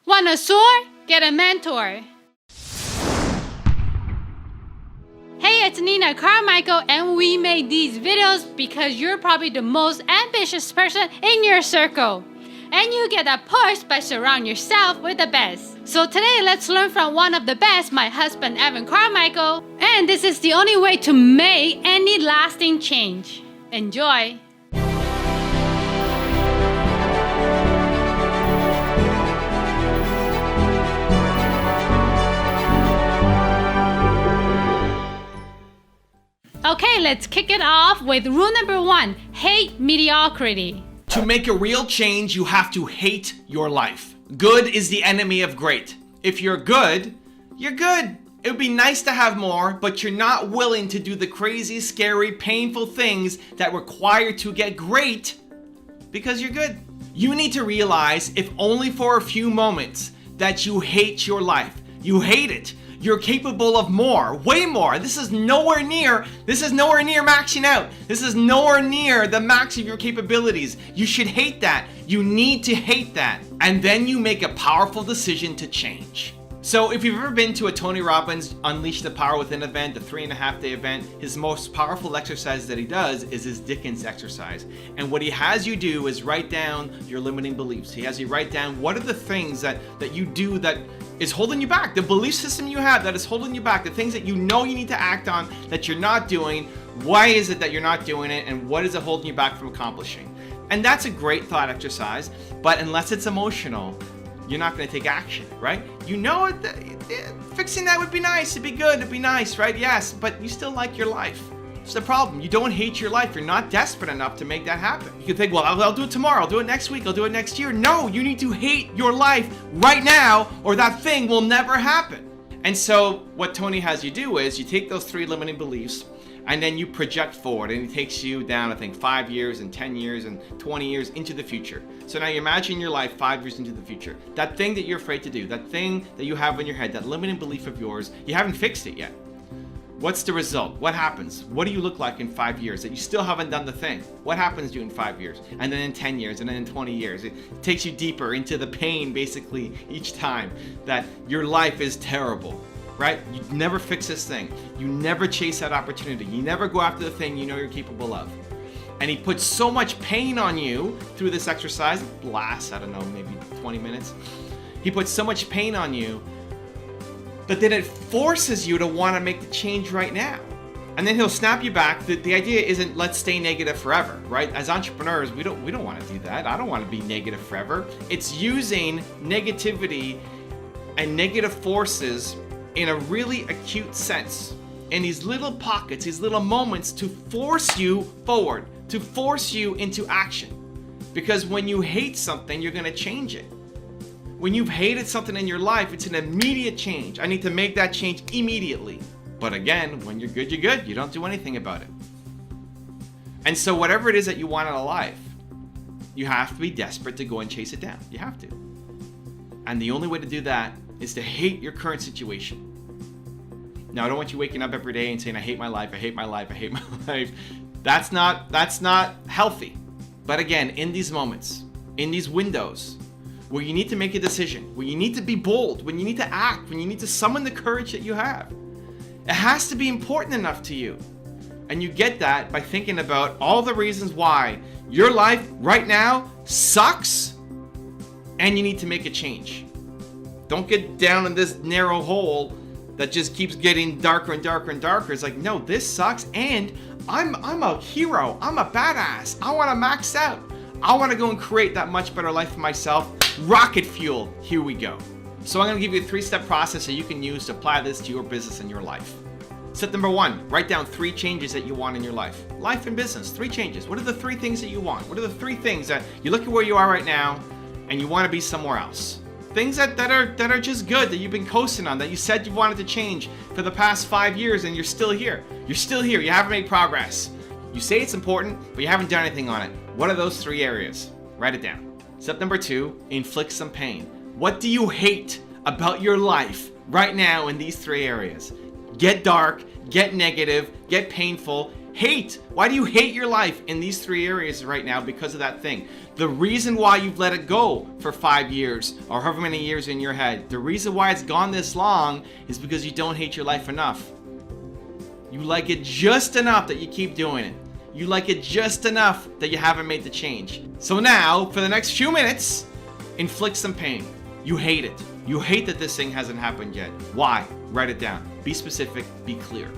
Want a soar? Get a mentor. Hey, it's Nina Carmichael, and we made these videos because you're probably the most ambitious person in your circle. And you get that push by surrounding yourself with the best. So today, let's learn from one of the best, my husband, Evan Carmichael. And this is the only way to make any lasting change. Enjoy. Okay, let's kick it off with rule number 1, hate mediocrity. To make a real change, you have to hate your life. Good is the enemy of great. If you're good, you're good. It would be nice to have more, but you're not willing to do the crazy, scary, painful things that require to get great because you're good. You need to realize, if only for a few moments, that you hate your life. You hate it. You're capable of more, way more. This is nowhere near maxing out. This is nowhere near the max of your capabilities. You should hate that. You need to hate that. And then you make a powerful decision to change. So if you've ever been to a Tony Robbins Unleash the Power Within event, the 3.5-day event, his most powerful exercise that he does is his Dickens exercise. And what he has you do is write down your limiting beliefs. He has you write down what are the things that you do that is holding you back, the belief system you have that is holding you back, the things that you know you need to act on that you're not doing. Why is it that you're not doing it, and what is it holding you back from accomplishing? And that's a great thought exercise, but unless it's emotional, you're not going to take action, right? You know it, fixing that would be nice, it'd be good, it'd be nice, right? Yes, but you still like your life. It's the problem. You don't hate your life. You're not desperate enough to make that happen. You can think, well, I'll do it tomorrow. I'll do it next week. I'll do it next year. No, you need to hate your life right now, or that thing will never happen. And so what Tony has you do is you take those 3 limiting beliefs and then you project forward, and it takes you down, I think, 5 years and 10 years and 20 years into the future. So now you imagine your life 5 years into the future. That thing that you're afraid to do, that thing that you have in your head, that limiting belief of yours, you haven't fixed it yet. What's the result? What happens? What do you look like in 5 years that you still haven't done the thing? What happens to you in 5 years? And then in 10 years, and then in 20 years? It takes you deeper into the pain, basically, each time that your life is terrible, right? You never fix this thing. You never chase that opportunity. You never go after the thing you know you're capable of. And he puts so much pain on you through this exercise. It lasts, I don't know, maybe 20 minutes. He puts so much pain on you but then it forces you to want to make the change right now. And then he'll snap you back. The idea isn't let's stay negative forever, right? As entrepreneurs, we don't want to do that. I don't want to be negative forever. It's using negativity and negative forces in a really acute sense, in these little pockets, these little moments, to force you forward, to force you into action. Because when you hate something, you're going to change it. When you've hated something in your life, it's an immediate change. I need to make that change immediately. But again, when you're good, you're good. You don't do anything about it. And so whatever it is that you want in a life, you have to be desperate to go and chase it down. You have to. And the only way to do that is to hate your current situation. Now, I don't want you waking up every day and saying, I hate my life, I hate my life, I hate my life. That's not healthy. But again, in these moments, in these windows, where you need to make a decision, where you need to be bold, when you need to act, when you need to summon the courage that you have. It has to be important enough to you. And you get that by thinking about all the reasons why your life right now sucks and you need to make a change. Don't get down in this narrow hole that just keeps getting darker and darker and darker. It's like, no, this sucks and I'm a hero. I'm a badass. I want to max out. I want to go and create that much better life for myself. Rocket fuel, here we go. So I'm going to give you a 3-step process that you can use to apply this to your business and your life. Step number 1, write down 3 changes that you want in your life. Life and business, 3 changes. What are the 3 things that you want? What are the 3 things that you look at where you are right now and you want to be somewhere else? Things that are just good, that you've been coasting on, that you said you wanted to change for the past 5 years and you're still here. You're still here, you haven't made progress. You say it's important, but you haven't done anything on it. What are those 3 areas? Write it down. Step number 2, inflict some pain. What do you hate about your life right now in these 3 areas? Get dark, get negative, get painful, Hate. Why do you hate your life in these 3 areas right now because of that thing? The reason why you've let it go for 5 years or however many years in your head, the reason why it's gone this long is because you don't hate your life enough. You like it just enough that you keep doing it. You like it just enough that you haven't made the change. So now, for the next few minutes, inflict some pain. You hate it. You hate that this thing hasn't happened yet. Why? Write it down. Be specific, be clear.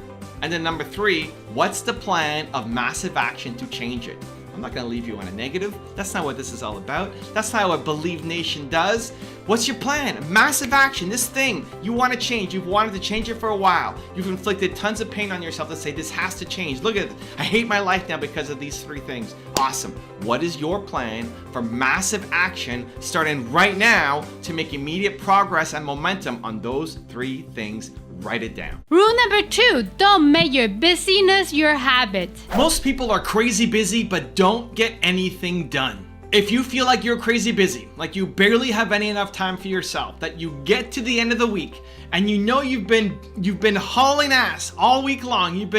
And then number 3, what's the plan of massive action to change it? I'm not gonna leave you on a negative. That's not what this is all about. That's not what Believe Nation does. What's your plan? Massive action, this thing you wanna change. You've wanted to change it for a while. You've inflicted tons of pain on yourself to say this has to change. Look at it, I hate my life now because of these 3 things. Awesome. What is your plan for massive action starting right now to make immediate progress and momentum on those 3 things? Write it down. Rule number 2, don't make your busyness your habit. Most people are crazy busy but don't get anything done. If you feel like you're crazy busy, like you barely have enough time for yourself, that you get to the end of the week and you know you've been hauling ass all week long, you've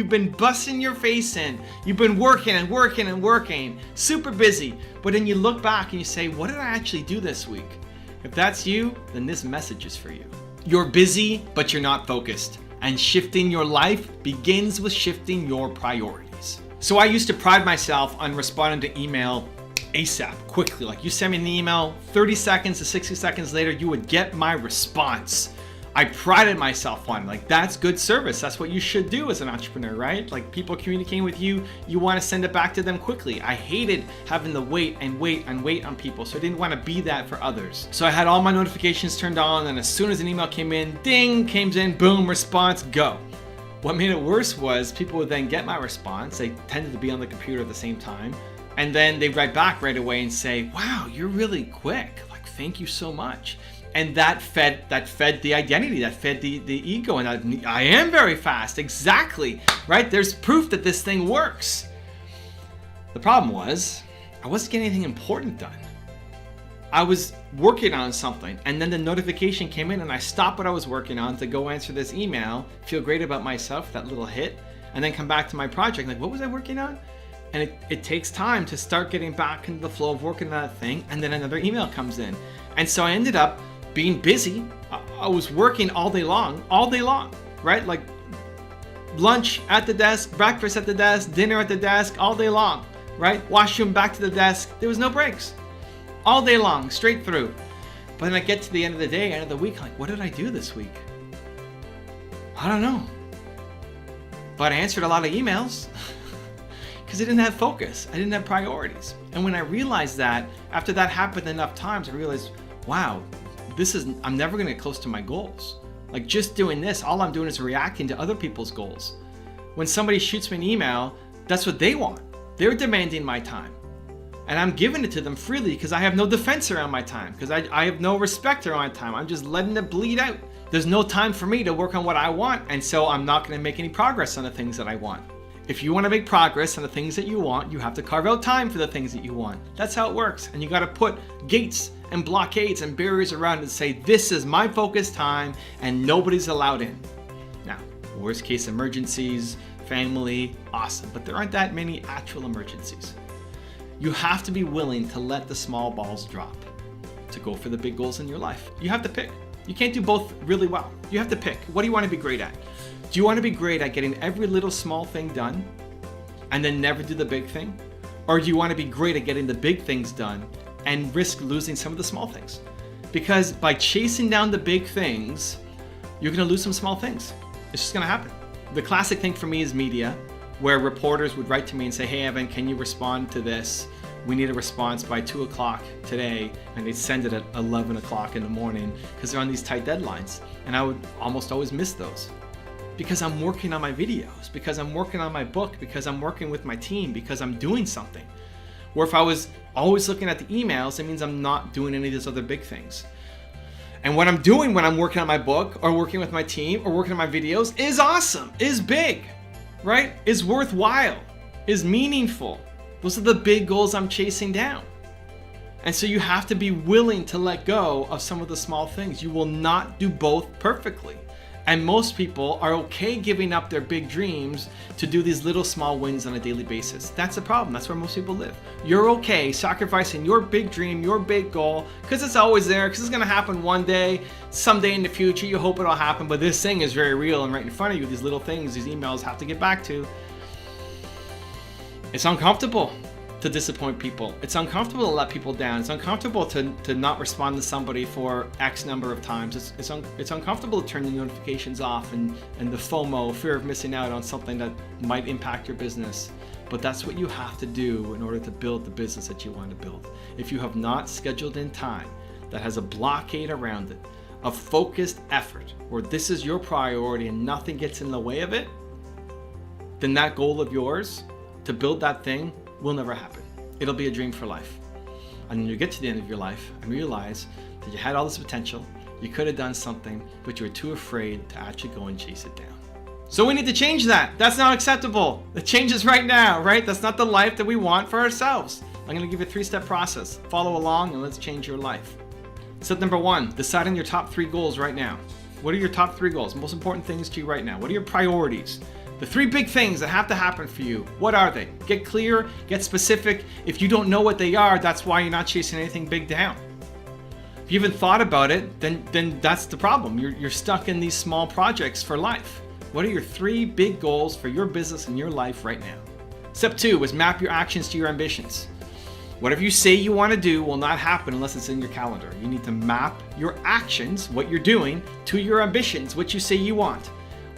been busting your face in, you've been working and working and working, super busy, but then you look back and you say, what did I actually do this week? If that's you, then this message is for you. You're busy, but you're not focused. And shifting your life begins with shifting your priorities. So I used to pride myself on responding to email ASAP, quickly. Like you send me an email, 30 seconds to 60 seconds later, you would get my response. I prided myself on, like, that's good service. That's what you should do as an entrepreneur, right? Like people communicating with you, you want to send it back to them quickly. I hated having to wait on people. So I didn't want to be that for others. So I had all my notifications turned on, and as soon as an email came in, ding, came in, boom, response, go. What made it worse was people would then get my response. They tended to be on the computer at the same time. And then they write back right away and say, wow, you're really quick. Like, thank you so much. And that fed the identity, that fed the ego, and I am very fast, exactly, right? There's proof that this thing works. The problem was, I wasn't getting anything important done. I was working on something, and then the notification came in, and I stopped what I was working on to go answer this email, feel great about myself, that little hit, and then come back to my project, like, what was I working on? And it takes time to start getting back into the flow of working on that thing, and then another email comes in. And so I ended up being busy. I was working all day long, right? Like lunch at the desk, breakfast at the desk, dinner at the desk, all day long, right? Washroom, back to the desk. There was no breaks. All day long, straight through. But then I get to the end of the day, end of the week, like, what did I do this week? I don't know. But I answered a lot of emails because I didn't have focus. I didn't have priorities. And when I realized that, after that happened enough times, I realized, wow, I'm never gonna get close to my goals. Like just doing this, all I'm doing is reacting to other people's goals. When somebody shoots me an email, that's what they want. They're demanding my time. And I'm giving it to them freely because I have no defense around my time, because I have no respect around my time. I'm just letting it bleed out. There's no time for me to work on what I want, and so I'm not gonna make any progress on the things that I want. If you wanna make progress on the things that you want, you have to carve out time for the things that you want. That's how it works. And you gotta put gates and blockades and barriers around it and say, this is my focus time and nobody's allowed in. Now, worst case emergencies, family, awesome, but there aren't that many actual emergencies. You have to be willing to let the small balls drop to go for the big goals in your life. You have to pick. You can't do both really well. You have to pick. What do you want to be great at? Do you want to be great at getting every little small thing done and then never do the big thing? Or do you want to be great at getting the big things done and risk losing some of the small things? Because by chasing down the big things, you're going to lose some small things. It's just going to happen. The classic thing for me is media, where reporters would write to me and say, hey, Evan, can you respond to this? We need a response by 2 o'clock today. And they'd send it at 11 o'clock in the morning because they're on these tight deadlines. And I would almost always miss those because I'm working on my videos, because I'm working on my book, because I'm working with my team, because I'm doing something. Or if I was always looking at the emails, it means I'm not doing any of those other big things. And what I'm doing when I'm working on my book or working with my team or working on my videos is awesome, is big, right? Is worthwhile, is meaningful. Those are the big goals I'm chasing down. And so you have to be willing to let go of some of the small things. You will not do both perfectly. And most people are okay giving up their big dreams to do these little small wins on a daily basis. That's the problem. That's where most people live. You're okay sacrificing your big dream, your big goal, because it's always there, because it's going to happen one day, someday in the future. You hope it'll happen, but this thing is very real and right in front of you. These little things, these emails have to get back to. It's uncomfortable to disappoint people. It's uncomfortable to let people down. It's uncomfortable to not respond to somebody for X number of times. It's uncomfortable to turn the notifications off and the FOMO, fear of missing out on something that might impact your business. But that's what you have to do in order to build the business that you want to build. If you have not scheduled in time that has a blockade around it, a focused effort, where this is your priority and nothing gets in the way of it, then that goal of yours to build that thing will never happen. It'll be a dream for life. And then you get to the end of your life and realize that you had all this potential, you could have done something, but you were too afraid to actually go and chase it down. So we need to change that. That's not acceptable. The change is right now, right? That's not the life that we want for ourselves. I'm gonna give you a 3-step process. Follow along and let's change your life. Step number 1, decide on your top 3 goals right now. What are your top 3 goals? Most important things to you right now. What are your priorities? The 3 big things that have to happen for you, what are they? Get clear, get specific. If you don't know what they are, that's why you're not chasing anything big down. If you haven't thought about it, then that's the problem. You're stuck in these small projects for life. What are your 3 big goals for your business and your life right now? Step 2 is map your actions to your ambitions. Whatever you say you want to do will not happen unless it's in your calendar. You need to map your actions, what you're doing, to your ambitions, what you say you want.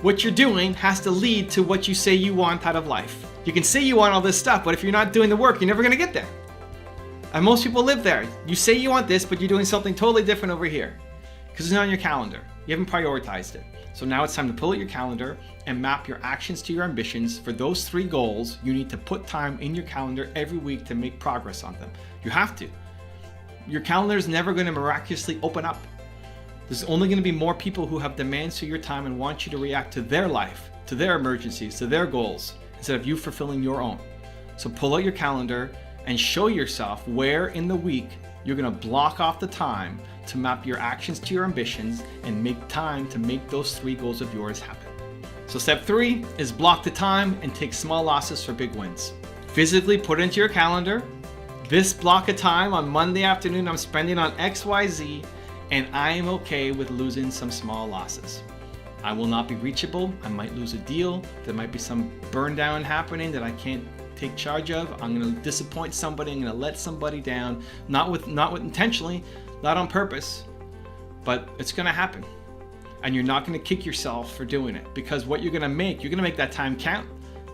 What you're doing has to lead to what you say you want out of life. You can say you want all this stuff, but if you're not doing the work, you're never gonna get there. And most people live there. You say you want this, but you're doing something totally different over here because it's not on your calendar. You haven't prioritized it. So now it's time to pull out your calendar and map your actions to your ambitions. For those 3 goals, you need to put time in your calendar every week to make progress on them. You have to. Your calendar is never gonna miraculously open up. There's only going to be more people who have demands to your time and want you to react to their life, to their emergencies, to their goals, instead of you fulfilling your own. So pull out your calendar and show yourself where in the week you're going to block off the time to map your actions to your ambitions and make time to make those 3 goals of yours happen. So step 3 is block the time and take small losses for big wins. Physically put into your calendar, this block of time on Monday afternoon I'm spending on XYZ, and I am okay with losing some small losses. I will not be reachable. I might lose a deal. There might be some burn down happening that I can't take charge of. I'm gonna disappoint somebody. I'm gonna let somebody down. Not with intentionally, not on purpose, but it's gonna happen. And you're not gonna kick yourself for doing it, because what you're gonna make that time count.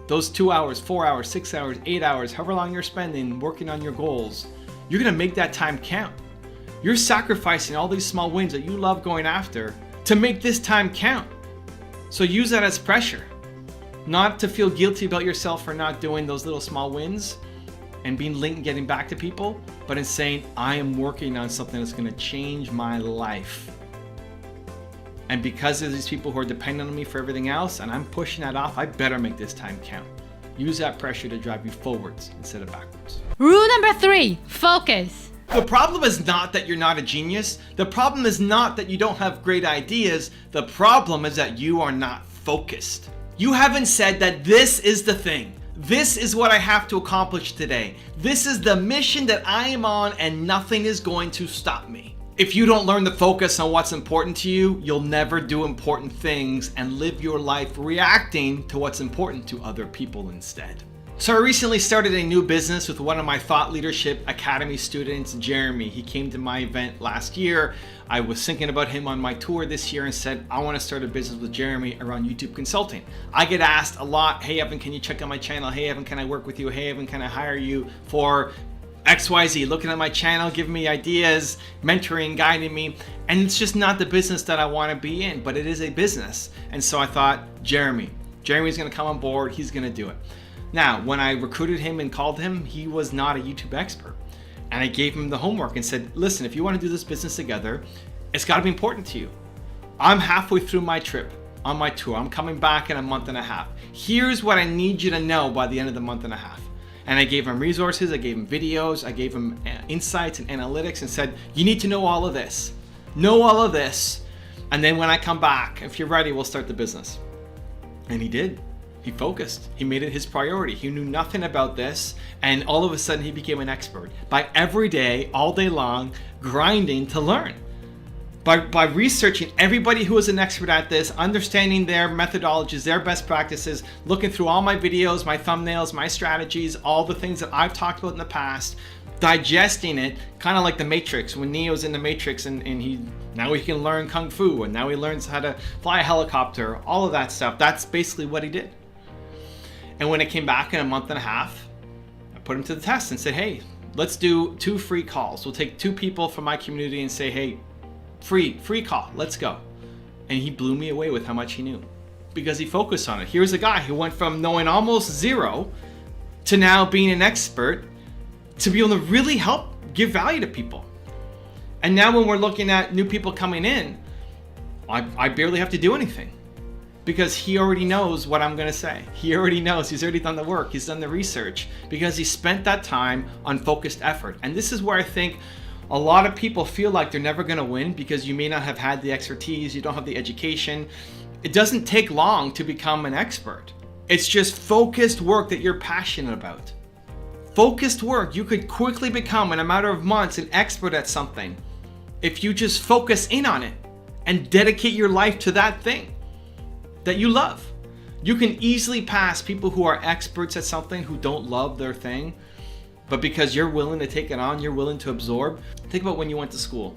Those 2 hours, 4 hours, 6 hours, 8 hours, however long you're spending working on your goals, you're gonna make that time count. You're sacrificing all these small wins that you love going after to make this time count. So use that as pressure, not to feel guilty about yourself for not doing those little small wins and being late and getting back to people, but in saying, I am working on something that's going to change my life. And because of these people who are dependent on me for everything else, and I'm pushing that off, I better make this time count. Use that pressure to drive you forwards instead of backwards. Rule number 3, focus. The problem is not that you're not a genius. The problem is not that you don't have great ideas. The problem is that you are not focused. You haven't said that this is the thing. This is what I have to accomplish today. This is the mission that I am on, and nothing is going to stop me. If you don't learn to focus on what's important to you, you'll never do important things and live your life reacting to what's important to other people instead. So I recently started a new business with one of my Thought Leadership Academy students, Jeremy. He came to my event last year. I was thinking about him on my tour this year and said, I want to start a business with Jeremy around YouTube consulting. I get asked a lot, hey Evan, can you check out my channel? Hey Evan, can I work with you? Hey Evan, can I hire you for XYZ? Looking at my channel, giving me ideas, mentoring, guiding me. And it's just not the business that I want to be in, but it is a business. And so I thought, Jeremy's going to come on board. He's going to do it. Now, when I recruited him and called him, he was not a YouTube expert. And I gave him the homework and said, listen, if you want to do this business together, it's got to be important to you. I'm halfway through my trip on my tour. I'm coming back in a month and a half. Here's what I need you to know by the end of the month and a half. And I gave him resources, I gave him videos, I gave him insights and analytics and said, you need to know all of this. Know all of this And then when I come back, if you're ready, we'll start the business. And he did. He focused. He made it his priority. He knew nothing about this. And all of a sudden he became an expert by every day, all day long, grinding to learn. By researching everybody who is an expert at this, understanding their methodologies, their best practices, looking through all my videos, my thumbnails, my strategies, all the things that I've talked about in the past, digesting it, kind of like the Matrix, when Neo's in the Matrix and now he can learn Kung Fu, and now he learns how to fly a helicopter, all of that stuff. That's basically what he did. And when it came back in a month and a half, I put him to the test and said, hey, let's do 2 free calls. We'll take 2 people from my community and say, hey, free call, let's go. And he blew me away with how much he knew because he focused on it. Here's a guy who went from knowing almost zero to now being an expert to be able to really help give value to people. And now when we're looking at new people coming in, I barely have to do anything because he already knows what I'm gonna say. He already knows, he's already done the work, he's done the research because he spent that time on focused effort. And this is where I think a lot of people feel like they're never gonna win because you may not have had the expertise, you don't have the education. It doesn't take long to become an expert. It's just focused work that you're passionate about. Focused work, you could quickly become in a matter of months an expert at something if you just focus in on it and dedicate your life to that thing that you love. You can easily pass people who are experts at something who don't love their thing, but because you're willing to take it on, you're willing to absorb. Think about when you went to school.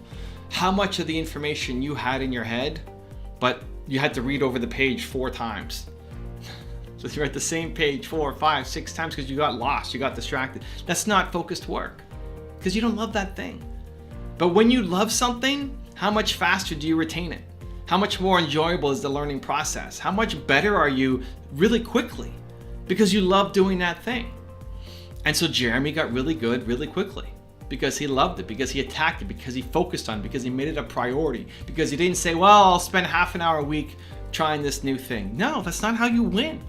How much of the information you had in your head, but you had to read over the page 4 times. So you're at the same page 4, 5, 6 times because you got lost, you got distracted. That's not focused work because you don't love that thing. But when you love something, how much faster do you retain it? How much more enjoyable is the learning process? How much better are you really quickly because you love doing that thing? And so Jeremy got really good really quickly because he loved it, because he attacked it, because he focused on it, because he made it a priority, because he didn't say, well, I'll spend half an hour a week trying this new thing. No, that's not how you win.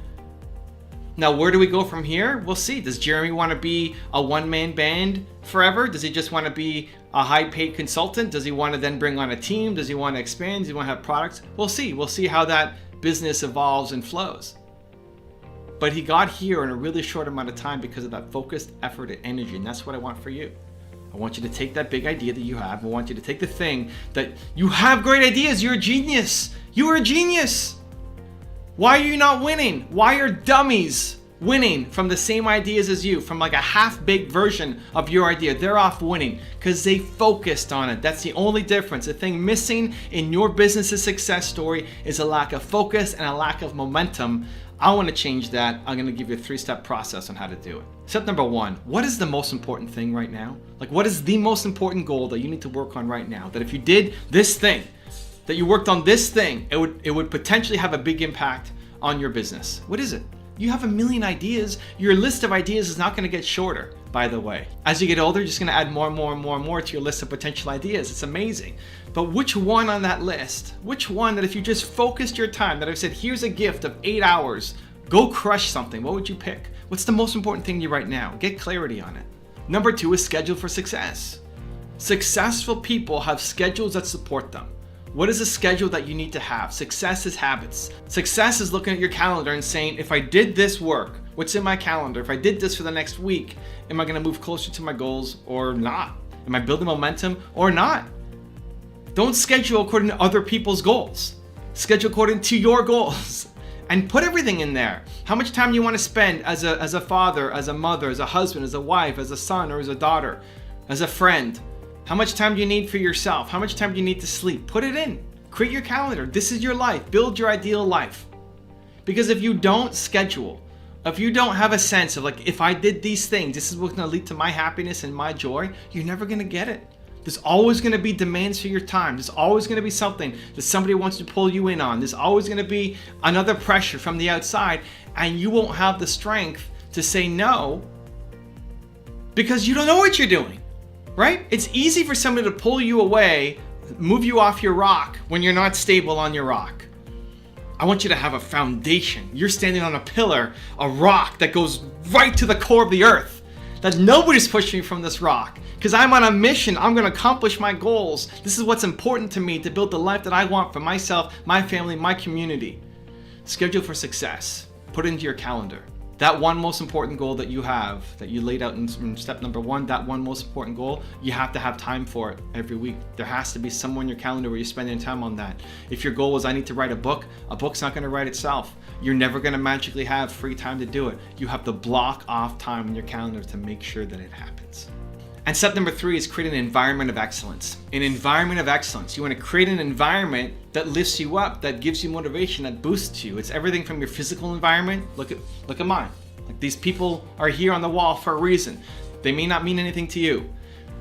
Now, where do we go from here? We'll see. Does Jeremy want to be a one-man band forever? Does he just want to be a high-paid consultant? Does he want to then bring on a team? Does he want to expand? Does he want to have products? We'll see. We'll see how that business evolves and flows. But he got here in a really short amount of time because of that focused effort and energy. And that's what I want for you. I want you to take that big idea that you have. I want you to take the thing that you have great ideas. You're a genius. You are a genius. Why are you not winning? Why are dummies winning from the same ideas as you, from like a half-baked version of your idea? They're off winning because they focused on it. That's the only difference. The thing missing in your business's success story is a lack of focus and a lack of momentum. I want to change that. I'm going to give you a 3-step process on how to do it. Step number 1, what is the most important thing right now? Like, what is the most important goal that you need to work on right now? That if you did this thing, that you worked on this thing, it would potentially have a big impact on your business. What is it? You have a million ideas. Your list of ideas is not going to get shorter, by the way. As you get older, you're just going to add more and more and more and more to your list of potential ideas. It's amazing. But which one on that list, which one that if you just focused your time, that I've said, here's a gift of 8 hours, go crush something, what would you pick? What's the most important thing to you right now? Get clarity on it. Number 2 is schedule for success. Successful people have schedules that support them. What is a schedule that you need to have? Success is habits. Success is looking at your calendar and saying, if I did this work, what's in my calendar? If I did this for the next week, am I going to move closer to my goals or not? Am I building momentum or not? Don't schedule according to other people's goals. Schedule according to your goals and put everything in there. How much time do you want to spend as a father, as a mother, as a husband, as a wife, as a son or as a daughter, as a friend? How much time do you need for yourself? How much time do you need to sleep? Put it in. Create your calendar. This is your life. Build your ideal life. Because if you don't schedule, if you don't have a sense of like, if I did these things, this is what's going to lead to my happiness and my joy, you're never going to get it. There's always going to be demands for your time. There's always going to be something that somebody wants to pull you in on. There's always going to be another pressure from the outside, and you won't have the strength to say no because you don't know what you're doing. Right? It's easy for somebody to pull you away, move you off your rock when you're not stable on your rock. I want you to have a foundation. You're standing on a pillar, a rock that goes right to the core of the earth. that nobody's pushing me from this rock because I'm on a mission. I'm going to accomplish my goals. This is what's important to me to build the life that I want for myself, my family, my community. Schedule for success. Put it into your calendar. That one most important goal that you have, that you laid out in step number 1, that one most important goal, you have to have time for it every week. There has to be somewhere in your calendar where you're spending time on that. If your goal is I need to write a book's not going to write itself. You're never going to magically have free time to do it. You have to block off time in your calendar to make sure that it happens. And step number 3 is create an environment of excellence. An environment of excellence. You want to create an environment that lifts you up, that gives you motivation, that boosts you. It's everything from your physical environment. Look at mine. Like, these people are here on the wall for a reason. They may not mean anything to you,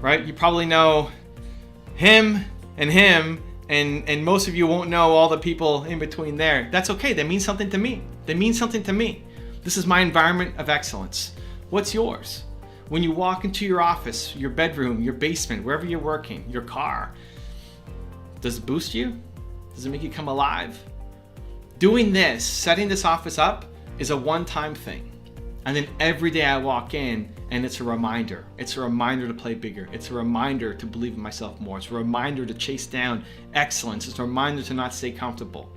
right? You probably know him, and most of you won't know all the people in between there. That's okay. They mean something to me. They mean something to me. This is my environment of excellence. What's yours? When you walk into your office, your bedroom, your basement, wherever you're working, your car, does it boost you? Does it make you come alive? Doing this, setting this office up, is a one-time thing. And then every day I walk in and it's a reminder. It's a reminder to play bigger. It's a reminder to believe in myself more. It's a reminder to chase down excellence. It's a reminder to not stay comfortable.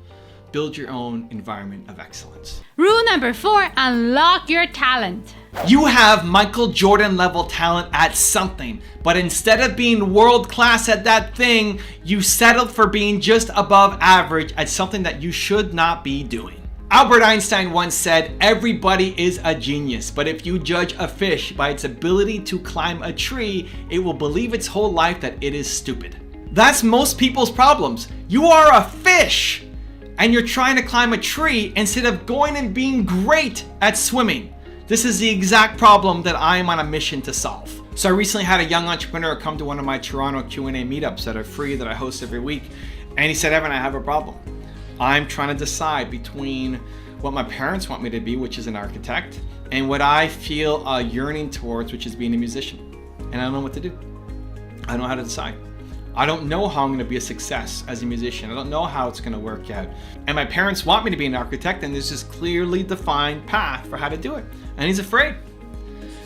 Build your own environment of excellence. Rule number 4, unlock your talent. You have Michael Jordan level talent at something, but instead of being world class at that thing, you settled for being just above average at something that you should not be doing. Albert Einstein once said, everybody is a genius, but if you judge a fish by its ability to climb a tree, it will believe its whole life that it is stupid. That's most people's problems. You are a fish, and you're trying to climb a tree instead of going and being great at swimming. This is the exact problem that I am on a mission to solve. So I recently had a young entrepreneur come to one of my Toronto Q&A meetups that are free, that I host every week, and he said, Evan, I have a problem. I'm trying to decide between what my parents want me to be, which is an architect, and what I feel a yearning towards, which is being a musician. And I don't know what to do. I don't know how to decide. I don't know how I'm going to be a success as a musician. I don't know how it's going to work out. And my parents want me to be an architect, and there's this clearly defined path for how to do it. And he's afraid.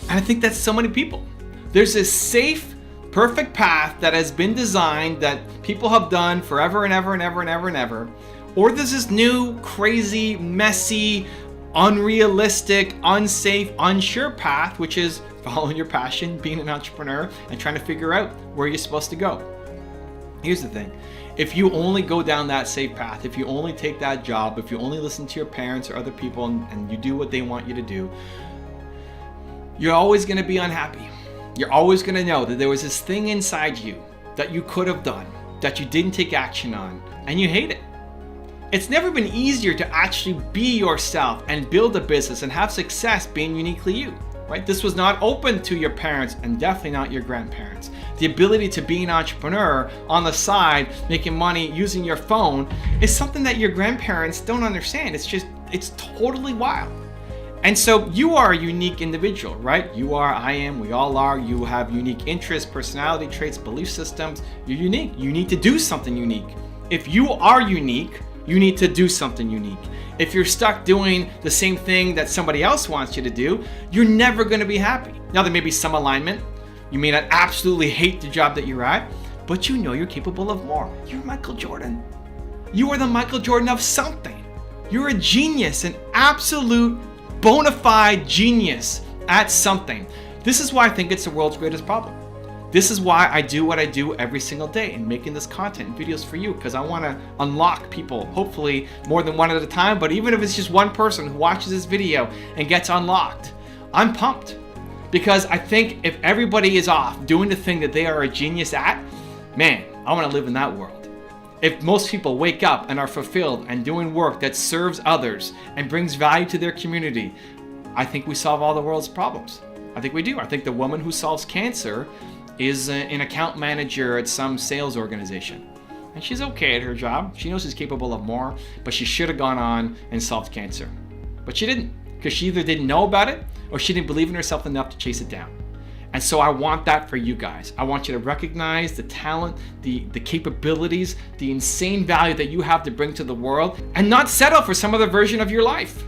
And I think that's so many people. There's this safe, perfect path that has been designed that people have done forever and ever and ever and ever and ever. Or there's this new, crazy, messy, unrealistic, unsafe, unsure path, which is following your passion, being an entrepreneur, and trying to figure out where you're supposed to go. Here's the thing. If you only go down that safe path, if you only take that job, if you only listen to your parents or other people and you do what they want you to do, you're always going to be unhappy. You're always going to know that there was this thing inside you that you could have done, that you didn't take action on, and you hate it. It's never been easier to actually be yourself and build a business and have success being uniquely you, right? This was not open to your parents and definitely not your grandparents. The ability to be an entrepreneur on the side, making money using your phone, is something that your grandparents don't understand. It's totally wild. And so you are a unique individual, right? You are, I am, we all are. You have unique interests, personality traits, belief systems. You're unique. You need to do something unique. If you are unique, you need to do something unique. If you're stuck doing the same thing that somebody else wants you to do, you're never going to be happy. Now, there may be some alignment. You may not absolutely hate the job that you're at, but you know you're capable of more. You're Michael Jordan. You are the Michael Jordan of something. You're a genius, an absolute bona fide genius at something. This is why I think it's the world's greatest problem. This is why I do what I do every single day in making this content and videos for you, because I want to unlock people, hopefully more than one at a time, but even if it's just one person who watches this video and gets unlocked, I'm pumped. Because I think if everybody is off doing the thing that they are a genius at, man, I want to live in that world. If most people wake up and are fulfilled and doing work that serves others and brings value to their community, I think we solve all the world's problems. I think we do. I think the woman who solves cancer is an account manager at some sales organization. And she's okay at her job. She knows she's capable of more, but she should have gone on and solved cancer. But she didn't, because she either didn't know about it or she didn't believe in herself enough to chase it down. And so I want that for you guys. I want you to recognize the talent, the capabilities, the insane value that you have to bring to the world, and not settle for some other version of your life.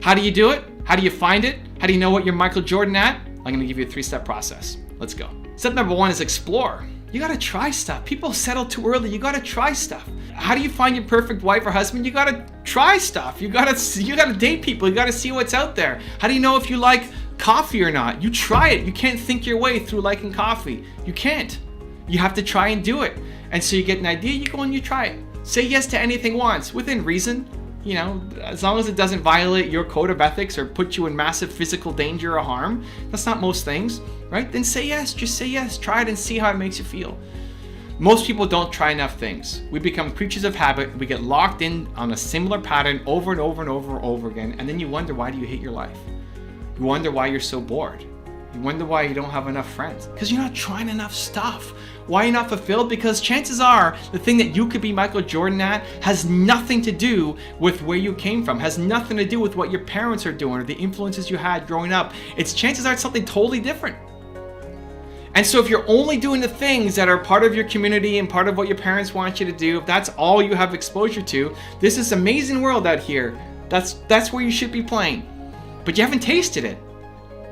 How do you do it? How do you find it? How do you know what you're Michael Jordan at? I'm gonna give you a 3-step process. Let's go. Step number 1 is explore. You gotta try stuff. People settle too early. You gotta try stuff. How do you find your perfect wife or husband? You gotta try stuff. You gotta date people. You gotta see what's out there. How do you know if you like coffee or not? You try it. You can't think your way through liking coffee. You can't. You have to try and do it. And so you get an idea, you go and you try it. Say yes to anything once, within reason. You know, as long as it doesn't violate your code of ethics or put you in massive physical danger or harm. That's not most things, right? Then say yes, just say yes. Try it and see how it makes you feel. Most people don't try enough things. We become creatures of habit. We get locked in on a similar pattern over and over and over and over again. And then you wonder, why do you hate your life? You wonder why you're so bored. You wonder why you don't have enough friends. Because you're not trying enough stuff. Why you're not fulfilled? Because chances are the thing that you could be Michael Jordan at has nothing to do with where you came from, has nothing to do with what your parents are doing or the influences you had growing up. Chances are it's something totally different. And so if you're only doing the things that are part of your community and part of what your parents want you to do, if that's all you have exposure to, this is amazing world out here. That's where you should be playing. But you haven't tasted it.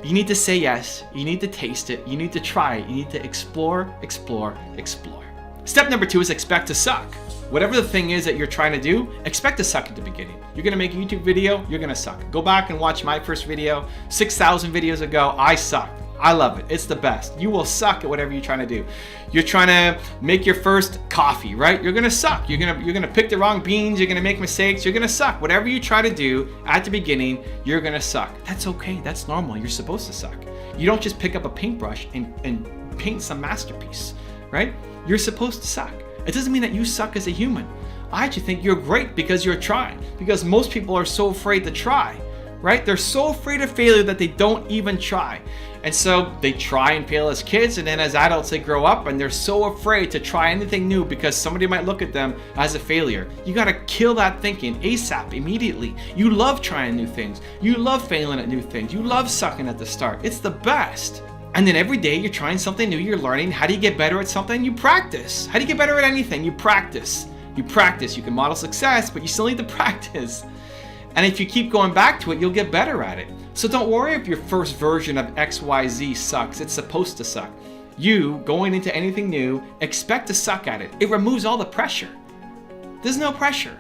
You need to say yes, you need to taste it, you need to try it, you need to explore, explore, explore. Step number 2 is expect to suck. Whatever the thing is that you're trying to do, expect to suck at the beginning. You're gonna make a YouTube video, you're gonna suck. Go back and watch my first video, 6,000 videos ago, I sucked. I love it, it's the best. You will suck at whatever you're trying to do. You're trying to make your first coffee, right? You're gonna suck. You're gonna pick the wrong beans, you're gonna make mistakes, you're gonna suck. Whatever you try to do at the beginning, you're gonna suck. That's okay, that's normal, you're supposed to suck. You don't just pick up a paintbrush and paint some masterpiece, right? You're supposed to suck. It doesn't mean that you suck as a human. I actually think you're great because you're trying, because most people are so afraid to try, right? They're so afraid of failure that they don't even try. And so they try and fail as kids, and then as adults they grow up and they're so afraid to try anything new because somebody might look at them as a failure. You gotta kill that thinking ASAP, immediately. You love trying new things. You love failing at new things. You love sucking at the start. It's the best. And then every day you're trying something new, you're learning. How do you get better at something? You practice. How do you get better at anything? You practice. You practice. You can model success, but you still need to practice. And if you keep going back to it, you'll get better at it. So don't worry if your first version of XYZ sucks. It's supposed to suck. You, going into anything new, expect to suck at it. It removes all the pressure. There's no pressure.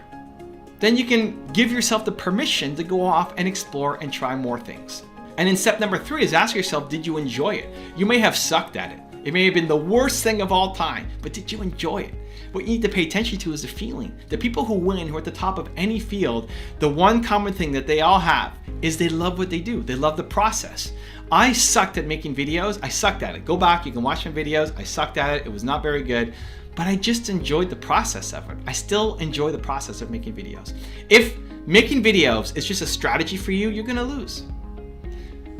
Then you can give yourself the permission to go off and explore and try more things. And then step number 3 is ask yourself, did you enjoy it? You may have sucked at it. It may have been the worst thing of all time, but did you enjoy it? What you need to pay attention to is the feeling. The people who win, who are at the top of any field, the one common thing that they all have is they love what they do. They love the process. I sucked at making videos. I sucked at it. Go back, you can watch my videos. I sucked at it. It was not very good, but I just enjoyed the process of it. I still enjoy the process of making videos. If making videos is just a strategy for you, you're gonna lose.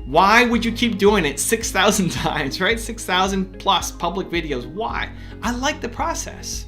Why would you keep doing it 6,000 times, right? 6,000 plus public videos. Why? I like the process.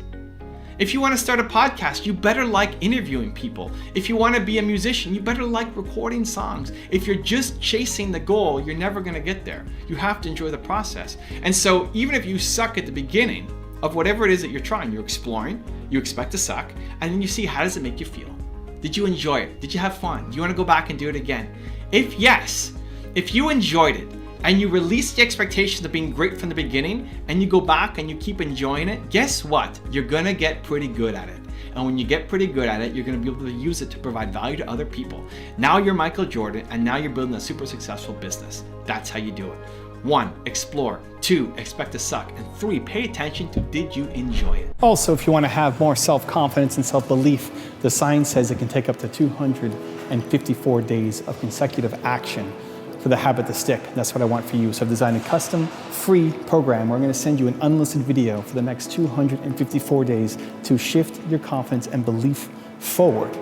If you want to start a podcast, you better like interviewing people. If you want to be a musician, you better like recording songs. If you're just chasing the goal, you're never going to get there. You have to enjoy the process. And so even if you suck at the beginning of whatever it is that you're trying, you're exploring, you expect to suck, and then you see, how does it make you feel? Did you enjoy it? Did you have fun? Do you want to go back and do it again? If yes, if you enjoyed it, and you release the expectations of being great from the beginning, and you go back and you keep enjoying it, guess what? You're gonna get pretty good at it. And when you get pretty good at it, you're gonna be able to use it to provide value to other people. Now you're Michael Jordan, and now you're building a super successful business. That's how you do it. 1, explore. 2, expect to suck. And 3, pay attention to, did you enjoy it? Also, if you want to have more self-confidence and self-belief, the science says it can take up to 254 days of consecutive action for the habit to stick. That's what I want for you. So I've designed a custom free program where I'm going to send you an unlisted video for the next 254 days to shift your confidence and belief forward.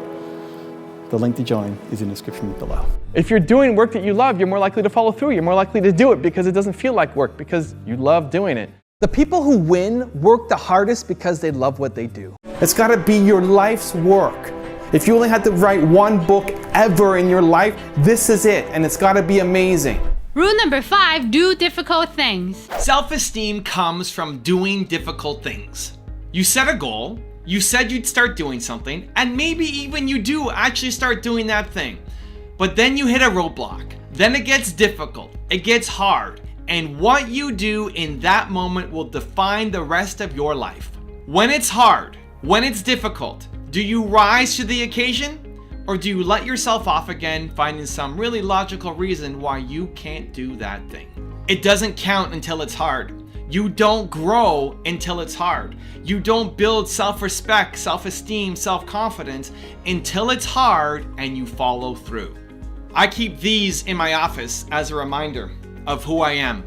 The link to join is in the description below. If you're doing work that you love, you're more likely to follow through. You're more likely to do it because it doesn't feel like work, because you love doing it. The people who win work the hardest because they love what they do. It's got to be your life's work. If you only had to write one book ever in your life, this is it, and it's got to be amazing. Rule number 5, do difficult things. Self-esteem comes from doing difficult things. You set a goal, you said you'd start doing something, and maybe even you do actually start doing that thing. But then you hit a roadblock. Then it gets difficult, it gets hard, and what you do in that moment will define the rest of your life. When it's hard, when it's difficult, do you rise to the occasion? Or do you let yourself off again, finding some really logical reason why you can't do that thing? It doesn't count until it's hard. You don't grow until it's hard. You don't build self-respect, self-esteem, self-confidence until it's hard and you follow through. I keep these in my office as a reminder of who I am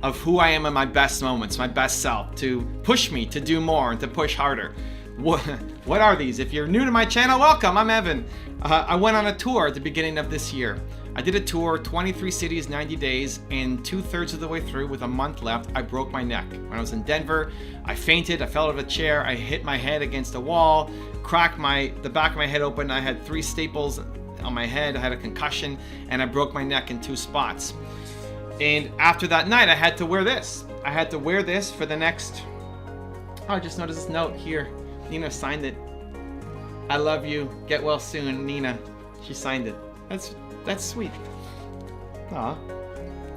in my best moments, my best self, to push me to do more and to push harder. What are these? If you're new to my channel, welcome. I'm Evan. I went on a tour at the beginning of this year. I did a tour, 23 cities, 90 days, and 2/3 of the way through, with a month left, I broke my neck. When I was in Denver, I fainted, I fell out of a chair, I hit my head against a wall, cracked the back of my head open, I had 3 staples on my head, I had a concussion, and I broke my neck in 2 spots. And after that night, I had to wear this. I had to wear this for the next, I just noticed this note here. Nina signed it. I love you, get well soon, Nina. She signed it. That's sweet. Aw,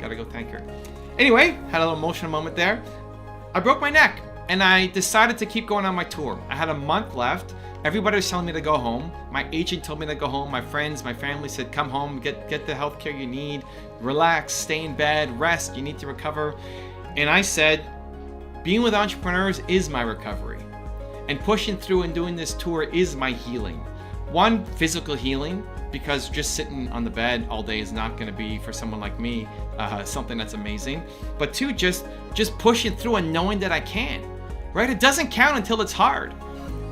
gotta go thank her. Anyway, had a little emotional moment there. I broke my neck and I decided to keep going on my tour. I had a month left. Everybody was telling me to go home. My agent told me to go home. My friends, my family said, come home, get the health care you need, relax, stay in bed, rest, you need to recover. And I said, being with entrepreneurs is my recovery. And pushing through and doing this tour is my healing. One, physical healing, because just sitting on the bed all day is not gonna be, for someone like me, something that's amazing. But 2, just pushing through and knowing that I can, right? It doesn't count until it's hard.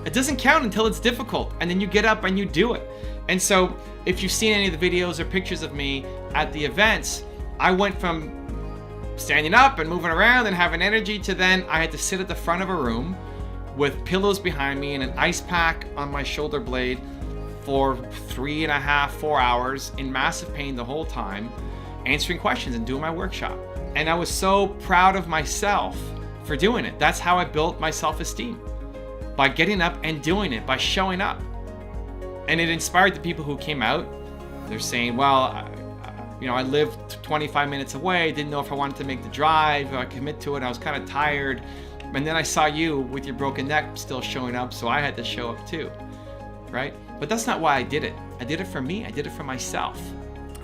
It doesn't count until it's difficult, and then you get up and you do it. And so if you've seen any of the videos or pictures of me at the events, I went from standing up and moving around and having energy to then I had to sit at the front of a room with pillows behind me and an ice pack on my shoulder blade for 3.5, 4 hours in massive pain the whole time, answering questions and doing my workshop. And I was so proud of myself for doing it. That's how I built my self-esteem, by getting up and doing it, by showing up. And it inspired the people who came out. They're saying, well, I lived 25 minutes away, didn't know if I wanted to make the drive, I commit to it, I was kind of tired. And then I saw you with your broken neck still showing up, so I had to show up too, right? But that's not why I did it. I did it for me, I did it for myself.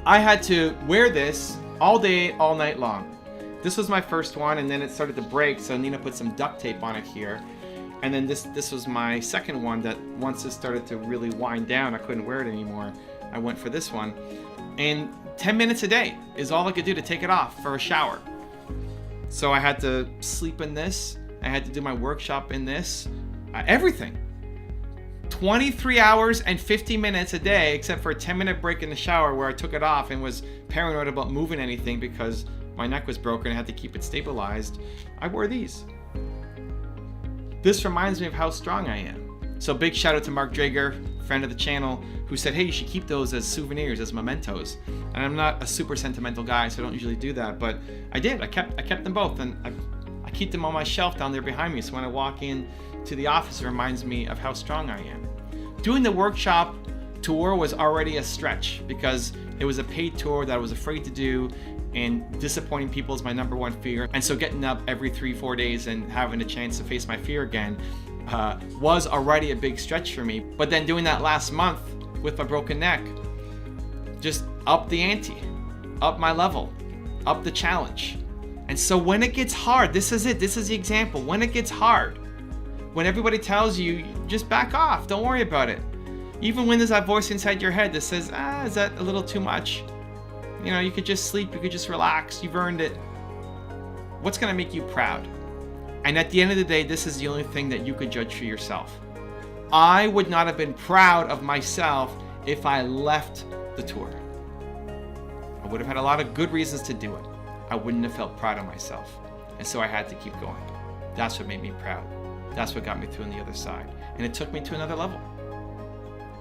I had to wear this all day, all night long. This was my first one, and then it started to break, so Nina put some duct tape on it here. And then this was my second one that once it started to really wind down, I couldn't wear it anymore. I went for this one. And 10 minutes a day is all I could do to take it off for a shower. So I had to sleep in this. I had to do my workshop in this. Everything. 23 hours and 50 minutes a day, except for a 10-minute break in the shower where I took it off and was paranoid about moving anything because my neck was broken. I had to keep it stabilized. I wore these. This reminds me of how strong I am. So big shout out to Mark Drager, friend of the channel, who said, hey, you should keep those as souvenirs, as mementos. And I'm not a super sentimental guy, so I don't usually do that, but I did. I kept them both, and I keep them on my shelf down there behind me, so when I walk in to the office, it reminds me of how strong I am. Doing the workshop tour was already a stretch because it was a paid tour that I was afraid to do, and disappointing people is my #1 fear. And so getting up every 3-4 days and having a chance to face my fear again was already a big stretch for me. But then doing that last month with my broken neck just upped the ante, up my level, up the challenge. And so when it gets hard, this is it, this is the example. When it gets hard, when everybody tells you, just back off, don't worry about it. Even when there's that voice inside your head that says, is that a little too much? You know, you could just sleep, you could just relax, you've earned it. What's gonna make you proud? And at the end of the day, this is the only thing that you could judge for yourself. I would not have been proud of myself if I left the tour. I would have had a lot of good reasons to do it. I wouldn't have felt proud of myself. And so I had to keep going. That's what made me proud. That's what got me through on the other side. And it took me to another level.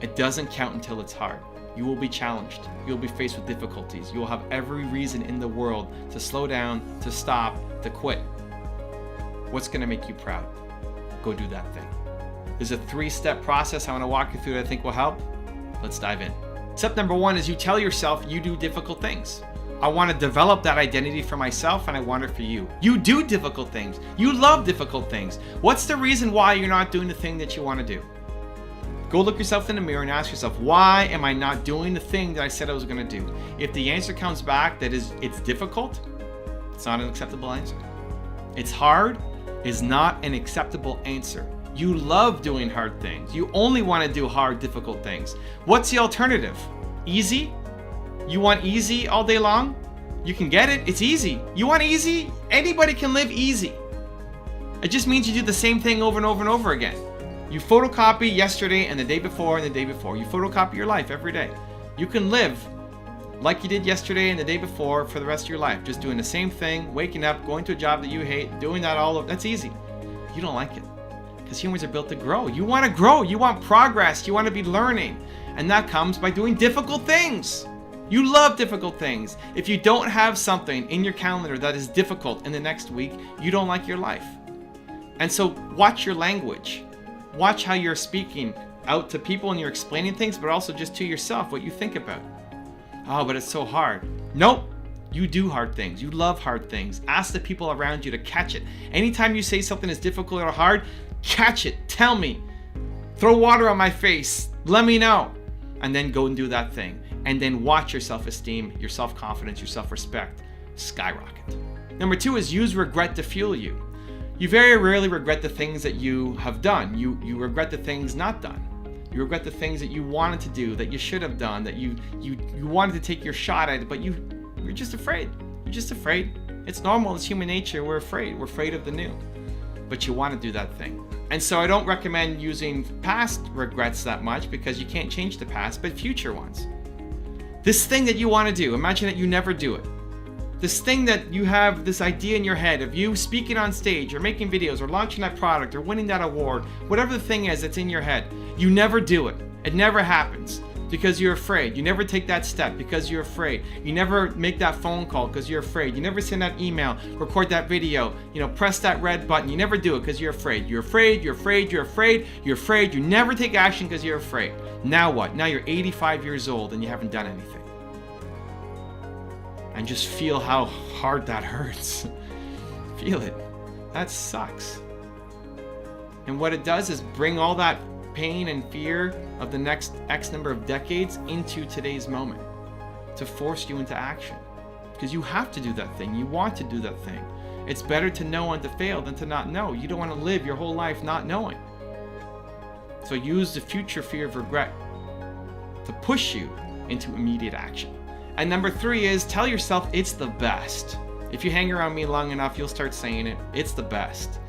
It doesn't count until it's hard. You will be challenged. You'll be faced with difficulties. You'll have every reason in the world to slow down, to stop, to quit. What's gonna make you proud? Go do that thing. There's a 3-step process I wanna walk you through that I think will help. Let's dive in. Step #1 is you tell yourself you do difficult things. I want to develop that identity for myself, and I want it for you. You do difficult things. You love difficult things. What's the reason why you're not doing the thing that you want to do? Go look yourself in the mirror and ask yourself, why am I not doing the thing that I said I was going to do? If the answer comes back that it's difficult, it's not an acceptable answer. It's hard is not an acceptable answer. You love doing hard things. You only want to do hard, difficult things. What's the alternative? Easy? You want easy all day long? You can get it. It's easy. You want easy? Anybody can live easy. It just means you do the same thing over and over and over again. You photocopy yesterday and the day before and the day before. You photocopy your life every day. You can live like you did yesterday and the day before for the rest of your life. Just doing the same thing, waking up, going to a job that you hate, doing that that's easy. You don't like it. Because humans are built to grow. You want to grow. You want progress. You want to be learning. And that comes by doing difficult things. You love difficult things. If you don't have something in your calendar that is difficult in the next week, you don't like your life. And so watch your language. Watch how you're speaking out to people and you're explaining things, but also just to yourself, what you think about. Oh, but it's so hard. Nope. You do hard things. You love hard things. Ask the people around you to catch it. Anytime you say something is difficult or hard, catch it. Tell me. Throw water on my face. Let me know. And then go and do that thing. And then watch your self-esteem, your self-confidence, your self-respect skyrocket. Number 2 is use regret to fuel you. You very rarely regret the things that you have done. You regret the things not done. You regret the things that you wanted to do, that you should have done, that you wanted to take your shot at it, but you're just afraid. You're just afraid. It's normal. It's human nature. We're afraid. We're afraid of the new. But you want to do that thing. And so I don't recommend using past regrets that much because you can't change the past, but future ones. This thing that you want to do, imagine that you never do it. This thing that you have, this idea in your head of you speaking on stage or making videos or launching that product or winning that award, whatever the thing is that's in your head, you never do it. It never happens because you're afraid. You never take that step because you're afraid. You never make that phone call because you're afraid. You never send that email, record that video, press that red button. You never do it because you're afraid. You're afraid, you're afraid, you're afraid, you're afraid. You never take action because you're afraid. Now what? Now you're 85 years old and you haven't done anything. And just feel how hard that hurts. Feel it. That sucks. And what it does is bring all that pain and fear of the next X number of decades into today's moment to force you into action. Because you have to do that thing. You want to do that thing. It's better to know and to fail than to not know. You don't want to live your whole life not knowing. So use the future fear of regret to push you into immediate action. And number 3 is tell yourself it's the best. If you hang around me long enough, you'll start saying it. It's the best.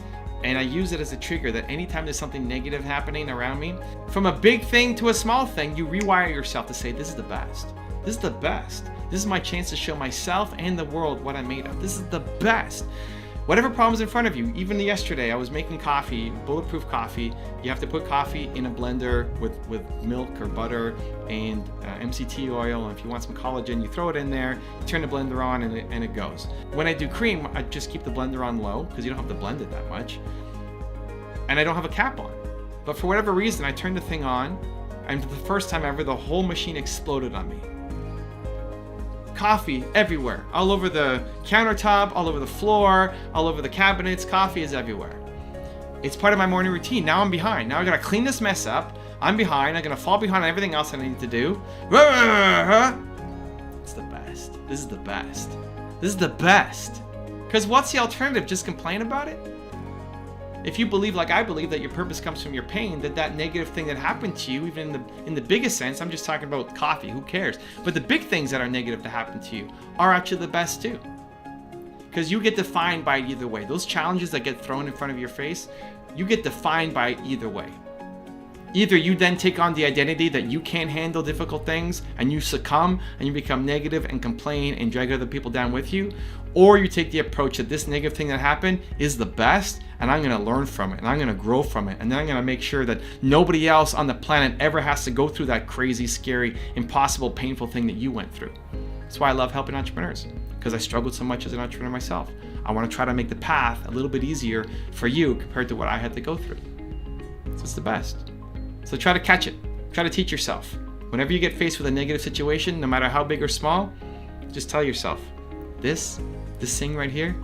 And I use it as a trigger that anytime there's something negative happening around me, from a big thing to a small thing, you rewire yourself to say, this is the best. This is the best. This is my chance to show myself and the world what I'm made of. This is the best. Whatever problem's in front of you, even yesterday, I was making coffee, bulletproof coffee. You have to put coffee in a blender with milk or butter and MCT oil. And if you want some collagen, you throw it in there, you turn the blender on, and it goes. When I do cream, I just keep the blender on low because you don't have to blend it that much. And I don't have a cap on. But for whatever reason, I turned the thing on, and for the first time ever, the whole machine exploded on me. Coffee everywhere, all over the countertop, all over the floor, all over the cabinets. Coffee is everywhere. It's part of my morning routine. Now I'm behind. Now I gotta clean this mess up. I'm behind. I'm gonna fall behind on everything else I need to do. It's the best. This is the best. This is the best. Because what's the alternative? Just complain about it? If you believe, like I believe, that your purpose comes from your pain, that negative thing that happened to you, even in the biggest sense, I'm just talking about coffee, who cares? But the big things that are negative to happen to you are actually the best too. Because you get defined by it either way. Those challenges that get thrown in front of your face, you get defined by it either way. Either you then take on the identity that you can't handle difficult things and you succumb and you become negative and complain and drag other people down with you, or you take the approach that this negative thing that happened is the best and I'm going to learn from it and I'm going to grow from it and then I'm going to make sure that nobody else on the planet ever has to go through that crazy, scary, impossible, painful thing that you went through. That's why I love helping entrepreneurs, because I struggled so much as an entrepreneur myself. I want to try to make the path a little bit easier for you compared to what I had to go through. So it's the best. So try to catch it. Try to teach yourself. Whenever you get faced with a negative situation, no matter how big or small, Just tell yourself, this thing right here,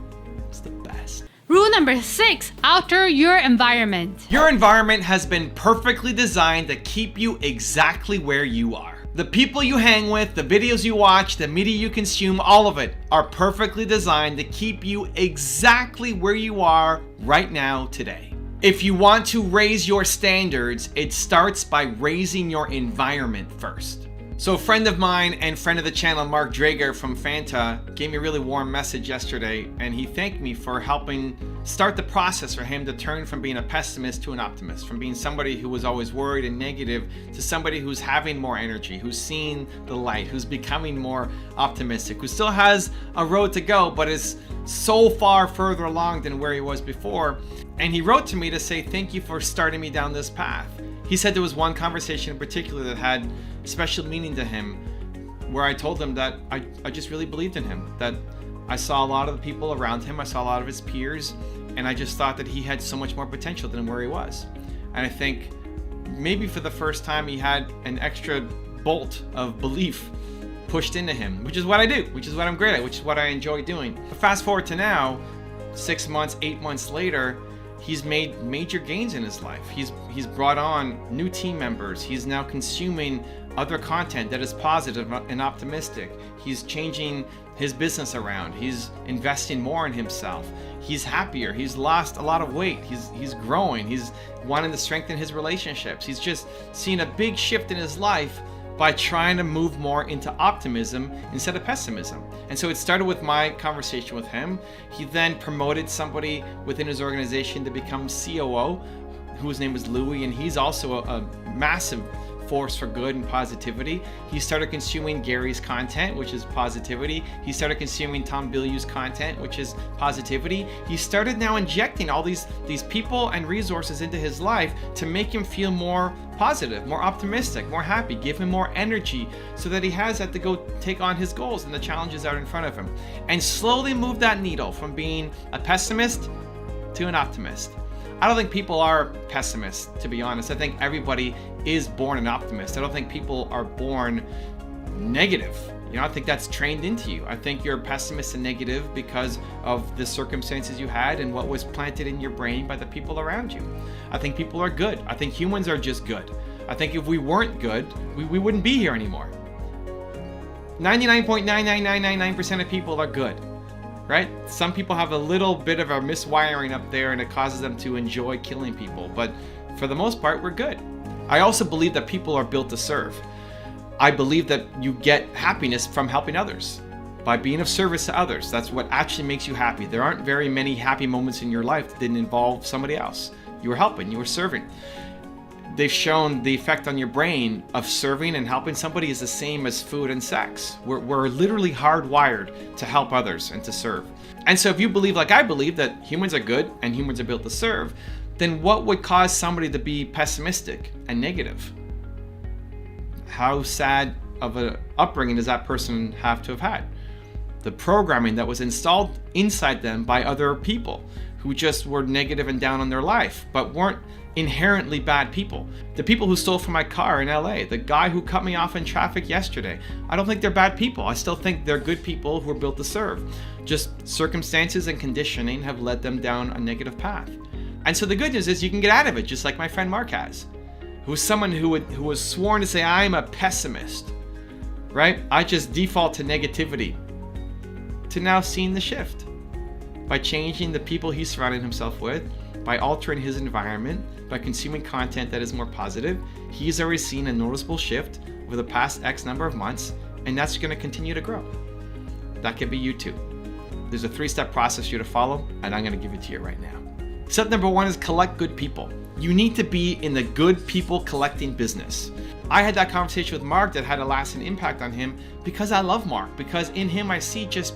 it's the best. Rule number 6, alter your environment. Your environment has been perfectly designed to keep you exactly where you are. The people you hang with, the videos you watch, the media you consume, all of it are perfectly designed to keep you exactly where you are right now today. If you want to raise your standards, it starts by raising your environment first. So a friend of mine and friend of the channel, Mark Drager from Fanta, gave me a really warm message yesterday, and he thanked me for helping start the process for him to turn from being a pessimist to an optimist, from being somebody who was always worried and negative to somebody who's having more energy, who's seeing the light, who's becoming more optimistic, who still has a road to go, but is so far further along than where he was before. And he wrote to me to say, thank you for starting me down this path. He said there was one conversation in particular that had special meaning to him, where I told him that I just really believed in him, that I saw a lot of the people around him, I saw a lot of his peers, and I just thought that he had so much more potential than where he was. And I think maybe for the first time he had an extra bolt of belief pushed into him, which is what I do, which is what I'm great at, which is what I enjoy doing. But fast forward to now, 6 months, 8 months later, he's made major gains in his life. He's brought on new team members. He's now consuming other content that is positive and optimistic. He's changing his business around. He's investing more in himself. He's happier. He's lost a lot of weight. He's growing. He's wanting to strengthen his relationships. He's just seen a big shift in his life by trying to move more into optimism instead of pessimism. And so it started with my conversation with him. He then promoted somebody within his organization to become COO, whose name was Louis, and he's also a massive force for good and positivity. He started consuming Gary's content, which is positivity. He started consuming Tom Bilyeu's content, which is positivity. He started now injecting all these people and resources into his life to make him feel more positive, more optimistic, more happy, give him more energy so that he has that to go take on his goals and the challenges out in front of him, and slowly move that needle from being a pessimist to an optimist. I don't think people are pessimists, to be honest. I think everybody is born an optimist. I don't think people are born negative. I think that's trained into you. I think you're a pessimist and negative because of the circumstances you had and what was planted in your brain by the people around you. I think people are good. I think humans are just good. I think if we weren't good, we wouldn't be here anymore. 99.99999% of people are good. Right? Some people have a little bit of a miswiring up there and it causes them to enjoy killing people, but for the most part, we're good. I also believe that people are built to serve. I believe that you get happiness from helping others, by being of service to others. That's what actually makes you happy. There aren't very many happy moments in your life that didn't involve somebody else. You were helping, you were serving. They've shown the effect on your brain of serving and helping somebody is the same as food and sex. We're literally hardwired to help others and to serve. And so if you believe, like I believe, that humans are good and humans are built to serve, then what would cause somebody to be pessimistic and negative? How sad of an upbringing does that person have to have had? The programming that was installed inside them by other people who just were negative and down on their life, but weren't inherently bad people. The people who stole from my car in LA, the guy who cut me off in traffic yesterday, I don't think they're bad people. I still think they're good people who are built to serve. Just circumstances and conditioning have led them down a negative path. And so the good news is you can get out of it, just like my friend Mark has, who's someone who was sworn to say, I'm a pessimist, right? I just default to negativity, to now seeing the shift by changing the people he's surrounding himself with, by altering his environment, by consuming content that is more positive. He's already seen a noticeable shift over the past X number of months, and that's going to continue to grow. That could be you too. There's a 3-step process you to follow, and I'm going to give it to you right now. Step number 1 is collect good people. You need to be in the good people collecting business. I had that conversation with Mark that had a lasting impact on him because I love Mark, because in him I see just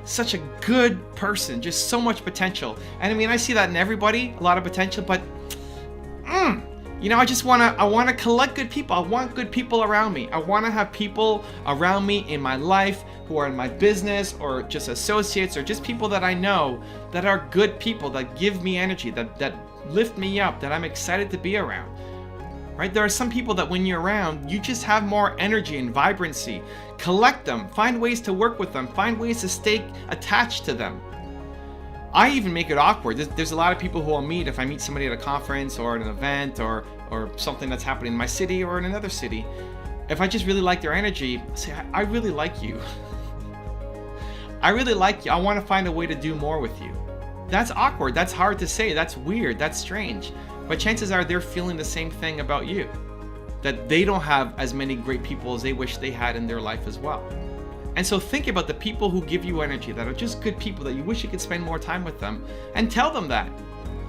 such a good person, just so much potential. And I mean, I see that in everybody, a lot of potential, but I want to collect good people. I want good people around me. I want to have people around me in my life who are in my business or just associates or just people that I know that are good people, that give me energy, that lift me up, that I'm excited to be around. right? There are some people that when you're around, you just have more energy and vibrancy. Collect them, find ways to work with them, find ways to stay attached to them. I even make it awkward. There's a lot of people who I'll meet if I meet somebody at a conference or at an event or something that's happening in my city or in another city. If I just really like their energy, I say, I really like you. I really like you. I want to find a way to do more with you. That's awkward. That's hard to say. That's weird. That's strange. But chances are they're feeling the same thing about you. That they don't have as many great people as they wish they had in their life as well. And so think about the people who give you energy, that are just good people, that you wish you could spend more time with them, and tell them that,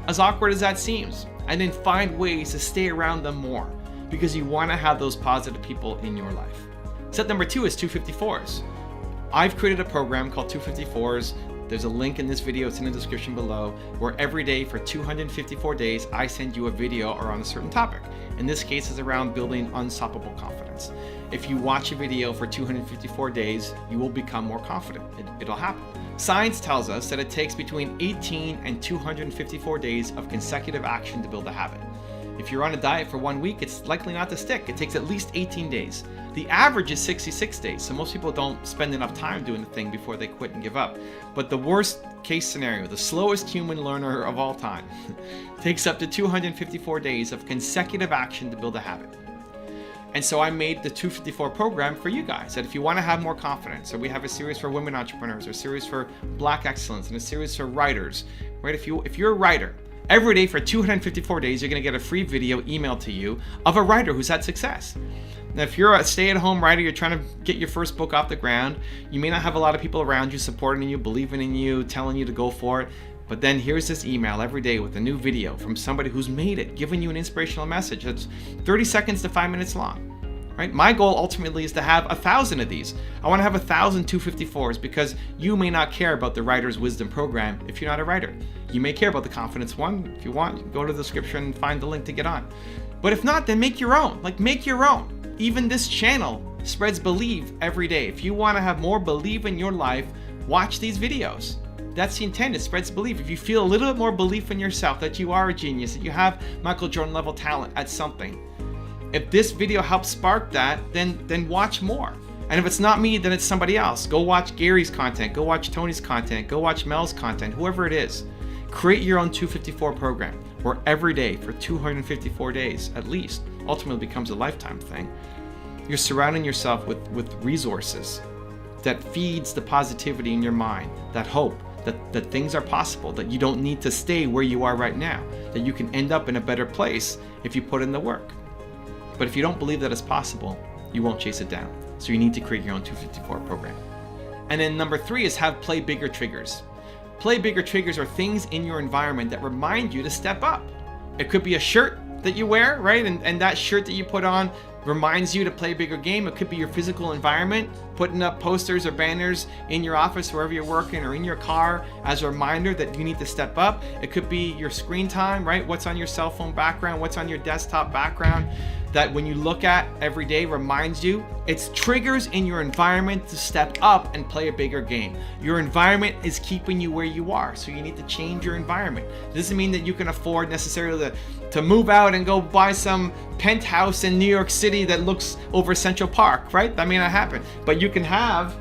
as awkward as that seems, and then find ways to stay around them more, because you want to have those positive people in your life. Step number 2 is 254s. I've created a program called 254s. There's a link in this video, it's in the description below, where every day for 254 days, I send you a video around a certain topic. In this case, it's around building unstoppable confidence. If you watch a video for 254 days, you will become more confident. It'll happen. Science tells us that it takes between 18 and 254 days of consecutive action to build a habit. If you're on a diet for 1 week, it's likely not to stick. It takes at least 18 days. The average is 66 days, so most people don't spend enough time doing the thing before they quit and give up. But the worst case scenario, the slowest human learner of all time, takes up to 254 days of consecutive action to build a habit. And so I made the 254 program for you guys, that if you want to have more confidence, or we have a series for women entrepreneurs, or a series for Black excellence, and a series for writers, right? If you're a writer, every day for 254 days, you're going to get a free video emailed to you of a writer who's had success. Now, if you're a stay-at-home writer, you're trying to get your first book off the ground, you may not have a lot of people around you supporting you, believing in you, telling you to go for it. But then here's this email every day with a new video from somebody who's made it, giving you an inspirational message that's 30 seconds to 5 minutes long, right? My goal ultimately is to have 1,000 of these. I want to have 1,000 254s, because you may not care about the Writer's Wisdom program if you're not a writer. You may care about the confidence one. If you want, go to the description and find the link to get on. But if not, then make your own. Make your own. Even this channel spreads belief every day. If you want to have more belief in your life, watch these videos. That's the intent. It spreads belief. If you feel a little bit more belief in yourself, that you are a genius, that you have Michael Jordan level talent at something, if this video helps spark that, then watch more. And if it's not me, then it's somebody else. Go watch Gary's content. Go watch Tony's content. Go watch Mel's content. Whoever it is. Create your own 254 program, where every day for 254 days at least, ultimately becomes a lifetime thing. You're surrounding yourself with resources that feeds the positivity in your mind, that hope, that things are possible, that you don't need to stay where you are right now, that you can end up in a better place if you put in the work. But if you don't believe that it's possible, you won't chase it down. So you need to create your own 254 program. And then number 3 is have play bigger triggers. Play bigger triggers are things in your environment that remind you to step up. It could be a shirt that you wear, right? And that shirt that you put on reminds you to play a bigger game. It could be your physical environment, putting up posters or banners in your office, wherever you're working, or in your car as a reminder that you need to step up. It could be your screen time, right? What's on your cell phone background, what's on your desktop background, that when you look at every day reminds you. It's triggers in your environment to step up and play a bigger game. Your environment is keeping you where you are, so you need to change your environment. It doesn't mean that you can afford necessarily to move out and go buy some penthouse in New York City that looks over Central Park, right? That may not happen. But you can have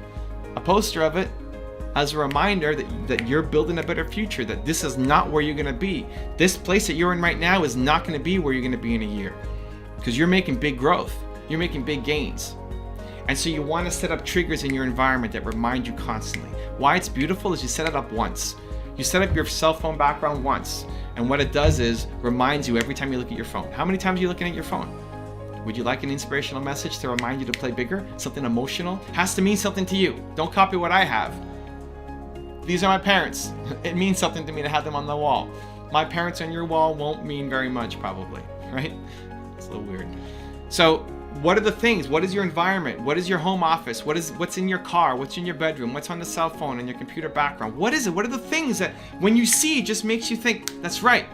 a poster of it as a reminder that you're building a better future, that this is not where you're gonna be. This place that you're in right now is not gonna be where you're gonna be in a year, because you're making big growth, you're making big gains. And so you want to set up triggers in your environment that remind you constantly. Why it's beautiful is you set it up once. You set up your cell phone background once, and what it does is reminds you every time you look at your phone. How many times are you looking at your phone? Would you like an inspirational message to remind you to play bigger? Something emotional? Has to mean something to you. Don't copy what I have. These are my parents. It means something to me to have them on the wall. My parents on your wall won't mean very much, probably, right? It's a little weird. So what are the things? What is your environment? What is your home office? What's in your car? What's in your bedroom? What's on the cell phone and your computer background? What is it? What are the things that when you see just makes you think, that's right?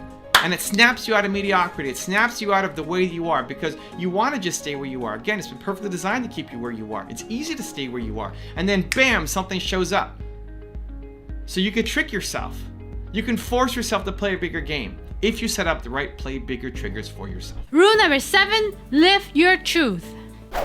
And it snaps you out of mediocrity. It snaps you out of the way you are, because you want to just stay where you are. Again, it's been perfectly designed to keep you where you are. It's easy to stay where you are. And then bam, something shows up. So you could trick yourself. You can force yourself to play a bigger game. if you set up the right play bigger triggers for yourself. Rule number 7, live your truth.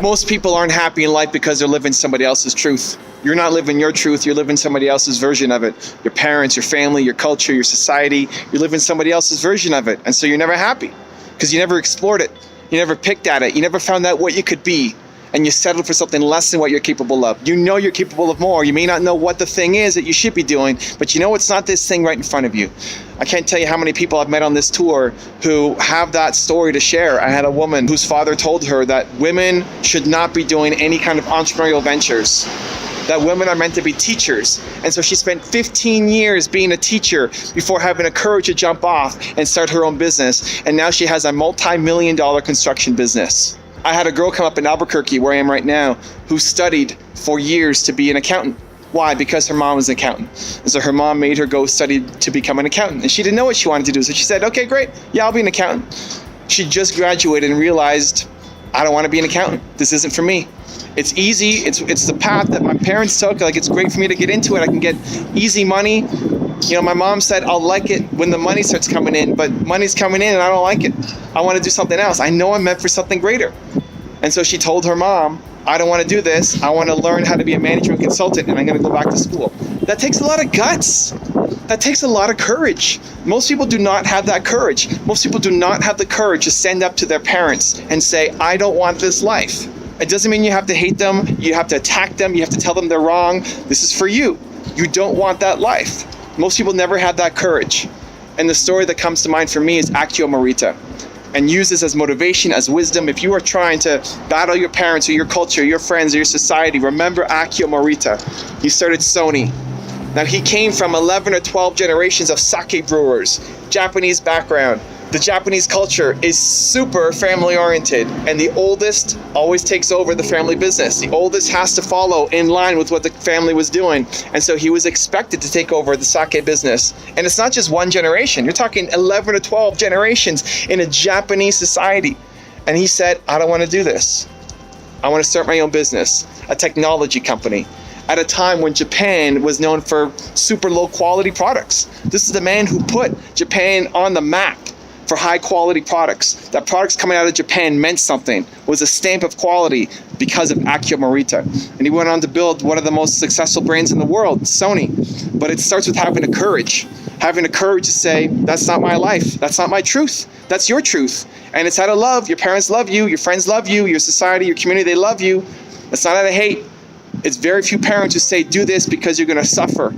Most people aren't happy in life because they're living somebody else's truth. You're not living your truth, you're living somebody else's version of it. Your parents, your family, your culture, your society, you're living somebody else's version of it. And so you're never happy because you never explored it. You never picked at it. You never found out what you could be. And you settled for something less than what you're capable of. You know you're capable of more. You may not know what the thing is that you should be doing, but you know it's not this thing right in front of you. I can't tell you how many people I've met on this tour who have that story to share. I had a woman whose father told her that women should not be doing any kind of entrepreneurial ventures, that women are meant to be teachers. And so she spent 15 years being a teacher before having the courage to jump off and start her own business. And now she has a multi-million-dollar construction business. I had a girl come up in Albuquerque, where I am right now, who studied for years to be an accountant. Why? Because her mom was an accountant. And so her mom made her go study to become an accountant. And she didn't know what she wanted to do. So she said, okay, great. Yeah, I'll be an accountant. She just graduated and realized, I don't want to be an accountant. This isn't for me. It's easy. It's the path that my parents took. Like, it's great for me to get into it. I can get easy money. You know, my mom said, I'll like it when the money starts coming in, but money's coming in and I don't like it. I want to do something else. I know I'm meant for something greater. And so she told her mom, I don't want to do this. I want to learn how to be a management consultant and I'm going to go back to school. That takes a lot of guts. That takes a lot of courage. Most people do not have that courage. Most people do not have the courage to stand up to their parents and say, I don't want this life. It doesn't mean you have to hate them. You have to attack them. You have to tell them they're wrong. This is for you. You don't want that life. Most people never have that courage. And the story that comes to mind for me is Actio Morita. And use this as motivation, as wisdom. If you are trying to battle your parents or your culture, your friends or your society, remember Actio Morita. He started Sony. Now he came from 11 or 12 generations of sake brewers, Japanese background. The Japanese culture is super family oriented, and the oldest always takes over the family business. The oldest has to follow in line with what the family was doing. And so he was expected to take over the sake business. And it's not just one generation. You're talking 11 or 12 generations in a Japanese society. And he said, I don't want to do this. I want to start my own business, a technology company, at a time when Japan was known for super low quality products. This is the man who put Japan on the map for high quality products. That products coming out of Japan meant something, was a stamp of quality because of Actio Morita. And he went on to build one of the most successful brands in the world, Sony. But it starts with having the courage to say, that's not my life, that's not my truth, that's your truth. And it's out of love. Your parents love you, your friends love you, your society, your community, they love you. It's not out of hate. It's very few parents who say, do this because you're gonna suffer.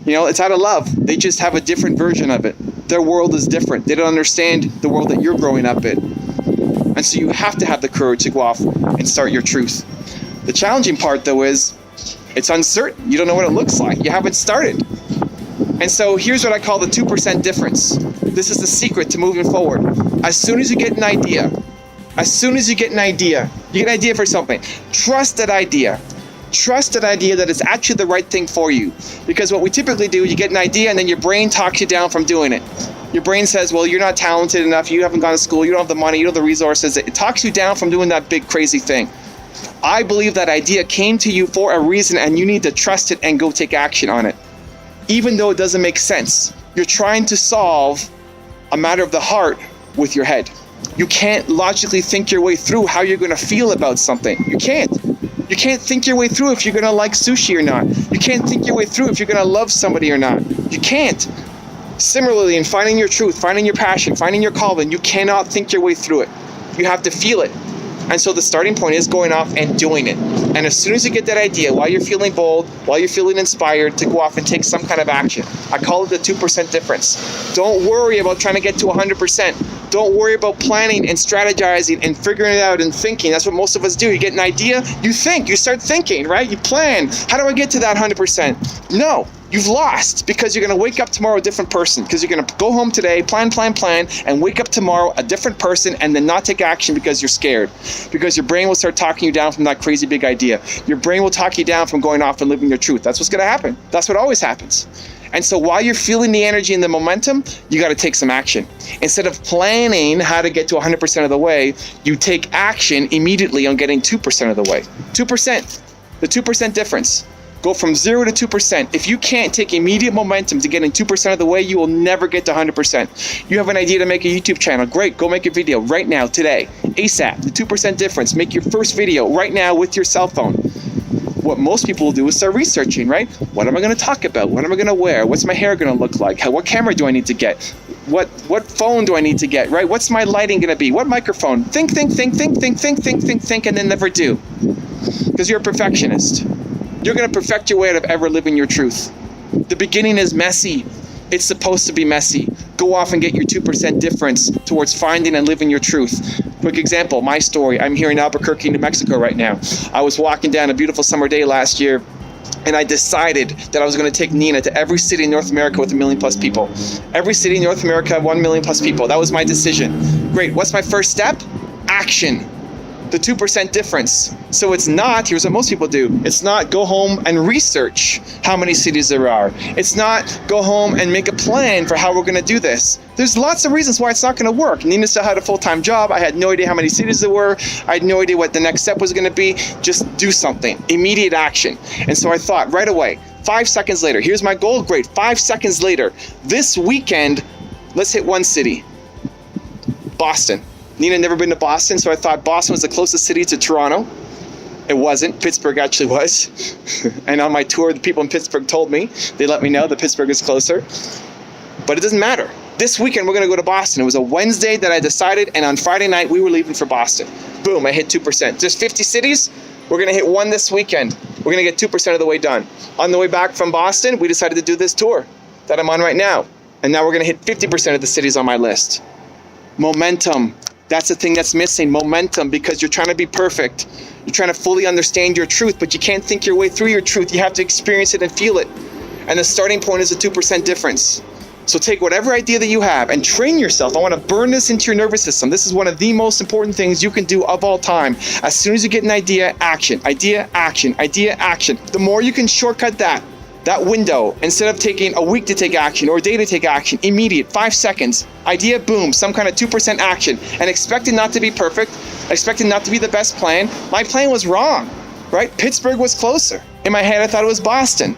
You know, it's out of love. They just have a different version of it. Their world is different. They don't understand the world that you're growing up in. And so you have to have the courage to go off and start your truth. The challenging part, though, is it's uncertain. You don't know what it looks like. You haven't started. And so here's what I call the 2% difference. This is the secret to moving forward. As soon as you get an idea, you get an idea for something, trust that idea. Trust that idea that it's actually the right thing for you. Because what we typically do, you get an idea and then your brain talks you down from doing it. Your brain says, well, you're not talented enough, you haven't gone to school, you don't have the money, you don't have the resources. It talks you down from doing that big crazy thing. I believe that idea came to you for a reason and you need to trust it and go take action on it. Even though it doesn't make sense. You're trying to solve a matter of the heart with your head. You can't logically think your way through how you're going to feel about something. You can't. You can't think your way through if you're going to like sushi or not. You can't think your way through if you're going to love somebody or not. You can't. Similarly, in finding your truth, finding your passion, finding your calling, you cannot think your way through it. You have to feel it. And so the starting point is going off and doing it. And as soon as you get that idea, while you're feeling bold, while you're feeling inspired, to go off and take some kind of action. I call it the 2% difference. Don't worry about trying to get to 100%. Don't worry about planning and strategizing and figuring it out and thinking. That's what most of us do. You get an idea, you think, you start thinking, right? You plan. How do I get to that 100%? No. You've lost because you're going to wake up tomorrow a different person, because you're going to go home today, plan, and wake up tomorrow a different person and then not take action because you're scared. Because your brain will start talking you down from that crazy big idea. Your brain will talk you down from going off and living your truth. That's what's going to happen. That's what always happens. And so while you're feeling the energy and the momentum, you got to take some action. Instead of planning how to get to 100% of the way, you take action immediately on getting 2% of the way. 2%. The 2% difference. Go from 0 to 2%. If you can't take immediate momentum to getting 2% of the way, you will never get to 100%. You have an idea to make a YouTube channel. Great, go make a video right now, today. ASAP, the 2% difference. Make your first video right now with your cell phone. What most people will do is start researching, right? What am I going to talk about? What am I going to wear? What's my hair going to look like? What camera do I need to get? What phone do I need to get, right? What's my lighting going to be? What microphone? Think, and then never do. Because you're a perfectionist. You're going to perfect your way out of ever living your truth. The beginning is messy. It's supposed to be messy. Go off and get your 2% difference towards finding and living your truth. Quick example, my story. I'm here in Albuquerque, New Mexico right now. I was walking down a beautiful summer day last year, and I decided that I was going to take Nina to every city in North America with 1 million plus people. Every city in North America, 1 million plus people. That was my decision. Great. What's my first step? Action. The 2% difference. So it's not, here's what most people do. It's not go home and research how many cities there are. It's not go home and make a plan for how we're going to do this. There's lots of reasons why it's not going to work. Nina still had a full-time job. I had no idea how many cities there were. I had no idea what the next step was going to be. Just do something. Immediate action. And so I thought right away, 5 seconds later, here's my goal. Great. 5 seconds later, this weekend, let's hit one city. Boston. Nina had never been to Boston, so I thought Boston was the closest city to Toronto. It wasn't. Pittsburgh actually was. And on my tour, the people in Pittsburgh told me, they let me know that Pittsburgh is closer. But it doesn't matter. This weekend, we're going to go to Boston. It was a Wednesday that I decided, and on Friday night, we were leaving for Boston. Boom, I hit 2%. There's 50 cities. We're going to hit one this weekend. We're going to get 2% of the way done. On the way back from Boston, we decided to do this tour that I'm on right now. And now we're going to hit 50% of the cities on my list. Momentum. That's the thing that's missing, momentum, because you're trying to be perfect. You're trying to fully understand your truth, but you can't think your way through your truth. You have to experience it and feel it. And the starting point is a 2% difference. So take whatever idea that you have and train yourself. I want to burn this into your nervous system. This is one of the most important things you can do of all time. As soon as you get an idea, action, idea, action, idea, action. The more you can shortcut that window, instead of taking a week to take action or a day to take action, immediate, 5 seconds, idea, boom, some kind of 2% action, and expect it not to be perfect, expect it not to be the best plan. My plan was wrong, right? Pittsburgh was closer. In my head, I thought it was Boston.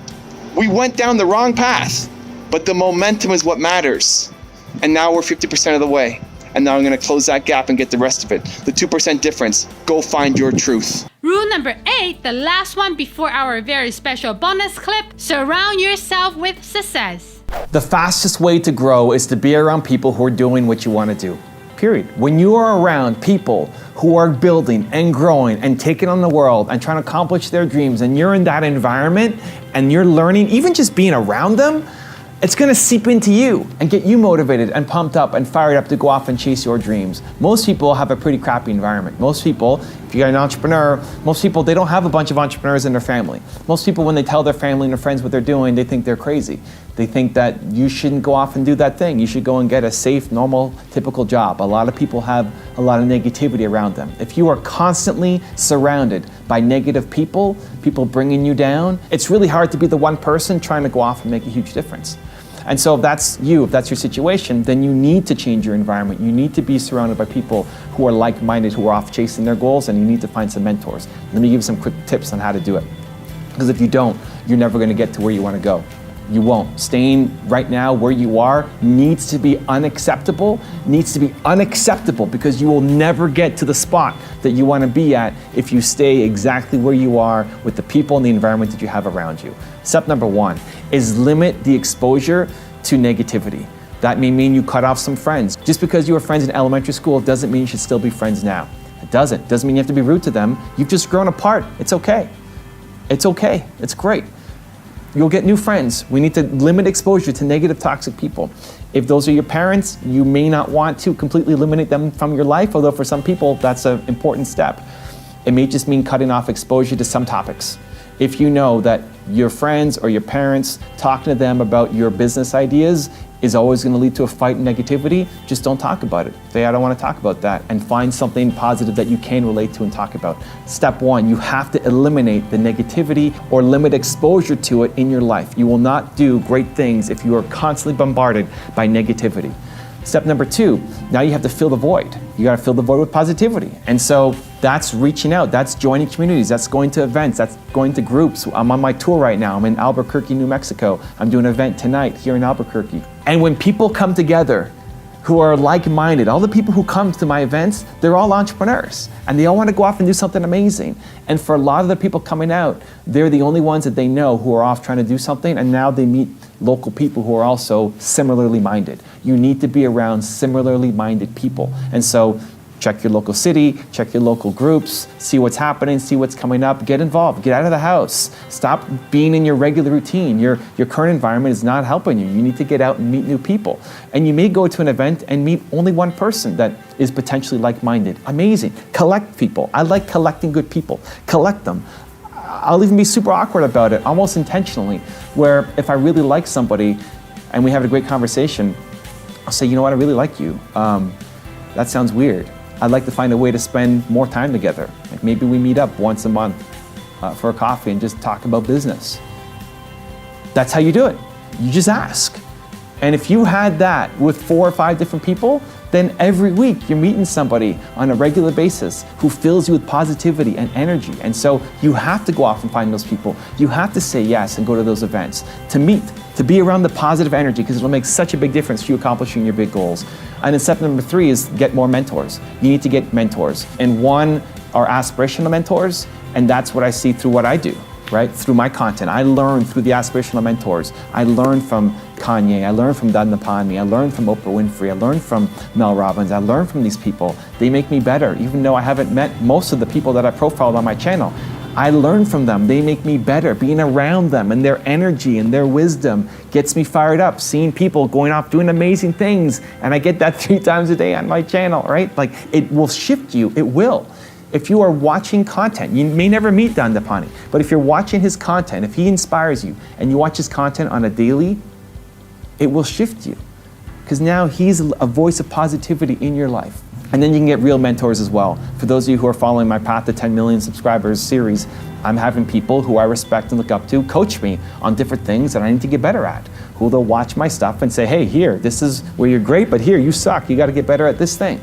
We went down the wrong path, but the momentum is what matters. And now we're 50% of the way. And now I'm going to close that gap and get the rest of it. The 2% difference. Go find your truth. Rule number 8, the last one before our very special bonus clip, surround yourself with success. The fastest way to grow is to be around people who are doing what you want to do. Period. When you are around people who are building and growing and taking on the world and trying to accomplish their dreams, and you're in that environment and you're learning, even just being around them, it's going to seep into you and get you motivated and pumped up and fired up to go off and chase your dreams. Most people have a pretty crappy environment. Most people, if you're an entrepreneur, most people, they don't have a bunch of entrepreneurs in their family. Most people, when they tell their family and their friends what they're doing, they think they're crazy. They think that you shouldn't go off and do that thing. You should go and get a safe, normal, typical job. A lot of people have a lot of negativity around them. If you are constantly surrounded by negative people, people bringing you down, it's really hard to be the one person trying to go off and make a huge difference. And so if that's you, if that's your situation, then you need to change your environment. You need to be surrounded by people who are like-minded, who are off chasing their goals, and you need to find some mentors. Let me give you some quick tips on how to do it. Because if you don't, you're never going to get to where you want to go. You won't. Staying right now where you are needs to be unacceptable, because you will never get to the spot that you want to be at if you stay exactly where you are with the people and the environment that you have around you. Step number 1 is limit the exposure to negativity. That may mean you cut off some friends. Just because you were friends in elementary school doesn't mean you should still be friends now. It doesn't. Doesn't mean you have to be rude to them. You've just grown apart. It's okay. It's okay. It's great. You'll get new friends. We need to limit exposure to negative, toxic people. If those are your parents, you may not want to completely eliminate them from your life, although for some people, that's an important step. It may just mean cutting off exposure to some topics. If you know that your friends or your parents talking to them about your business ideas is always going to lead to a fight and negativity, just don't talk about it. Say, I don't want to talk about that, and find something positive that you can relate to and talk about. Step 1, you have to eliminate the negativity or limit exposure to it in your life. You will not do great things if you are constantly bombarded by negativity. Step number 2, now you have to fill the void. You got to fill the void with positivity. And so That's reaching out, that's joining communities, that's going to events, that's going to groups. I'm on my tour right now. I'm in Albuquerque, New Mexico. I'm doing an event tonight here in Albuquerque. And when people come together who are like-minded, all the people who come to my events, they're all entrepreneurs and they all want to go off and do something amazing. And for a lot of the people coming out, they're the only ones that they know who are off trying to do something, and now they meet local people who are also similarly minded. You need to be around similarly minded people. And so check your local city, check your local groups, see what's happening, see what's coming up, get involved, get out of the house. Stop being in your regular routine. Your current environment is not helping you. You need to get out and meet new people. And you may go to an event and meet only one person that is potentially like-minded. Amazing. Collect people. I like collecting good people. Collect them. I'll even be super awkward about it, almost intentionally, where if I really like somebody and we have a great conversation, I'll say, you know what, I really like you. That sounds weird. I'd like to find a way to spend more time together. Like maybe we meet up once a month for a coffee and just talk about business. That's how you do it. You just ask. And if you had that with 4 or 5 different people, then every week you're meeting somebody on a regular basis who fills you with positivity and energy. And so you have to go off and find those people. You have to say yes and go to those events to meet, to be around the positive energy, because it'll make such a big difference for you accomplishing your big goals. And then step number 3 is get more mentors. You need to get mentors. And one are aspirational mentors, and that's what I see through what I do, right? Through my content. I learn through the aspirational mentors. I learn from Kanye, I learned from Dandapani, I learned from Oprah Winfrey, I learned from Mel Robbins, I learned from these people. They make me better, even though I haven't met most of the people that I profiled on my channel. I learn from them, they make me better. Being around them and their energy and their wisdom gets me fired up. Seeing people going off doing amazing things, and I get that 3 times a day on my channel, right? Like, it will shift you, it will. If you are watching content, you may never meet Dandapani, but if you're watching his content, if he inspires you and you watch his content on a daily, it will shift you, because now he's a voice of positivity in your life. And then you can get real mentors as well. For those of you who are following my Path to 10 Million Subscribers series, I'm having people who I respect and look up to coach me on different things that I need to get better at, who they'll watch my stuff and say, hey, here, this is where you're great, but here, you suck. You got to get better at this thing.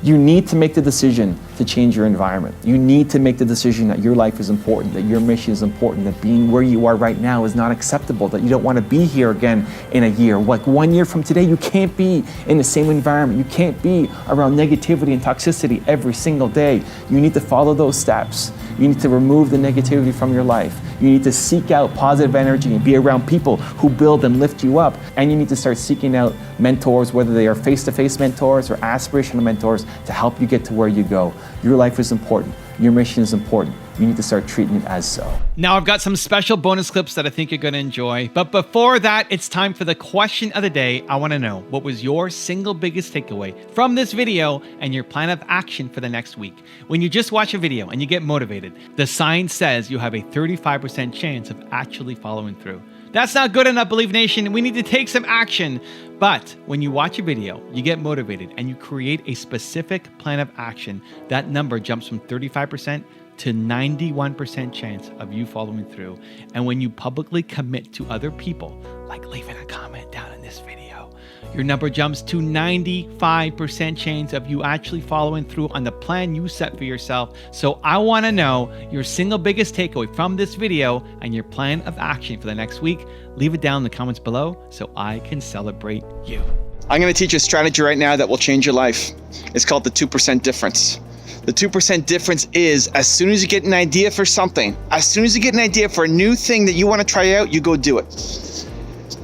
You need to make the decision to change your environment. You need to make the decision that your life is important, that your mission is important, that being where you are right now is not acceptable, that you don't want to be here again in a year. Like 1 year from today, you can't be in the same environment. You can't be around negativity and toxicity every single day. You need to follow those steps. You need to remove the negativity from your life. You need to seek out positive energy and be around people who build and lift you up. And you need to start seeking out mentors, whether they are face-to-face mentors or aspirational mentors, to help you get to where you go. Your life is important. Your mission is important. You need to start treating it as so. Now I've got some special bonus clips that I think you're going to enjoy. But before that, it's time for the question of the day. I want to know, what was your single biggest takeaway from this video and your plan of action for the next week? When you just watch a video and you get motivated, the science says you have a 35% chance of actually following through. That's not good enough, Believe Nation. We need to take some action. But when you watch a video, you get motivated and you create a specific plan of action, that number jumps from 35% to 91% chance of you following through. And when you publicly commit to other people, like leaving a comment down in this video, your number jumps to 95% chance of you actually following through on the plan you set for yourself. So I want to know your single biggest takeaway from this video and your plan of action for the next week. Leave it down in the comments below so I can celebrate you. I'm going to teach you a strategy right now that will change your life. It's called the 2% difference. The 2% difference is, as soon as you get an idea for something, as soon as you get an idea for a new thing that you want to try out, you go do it.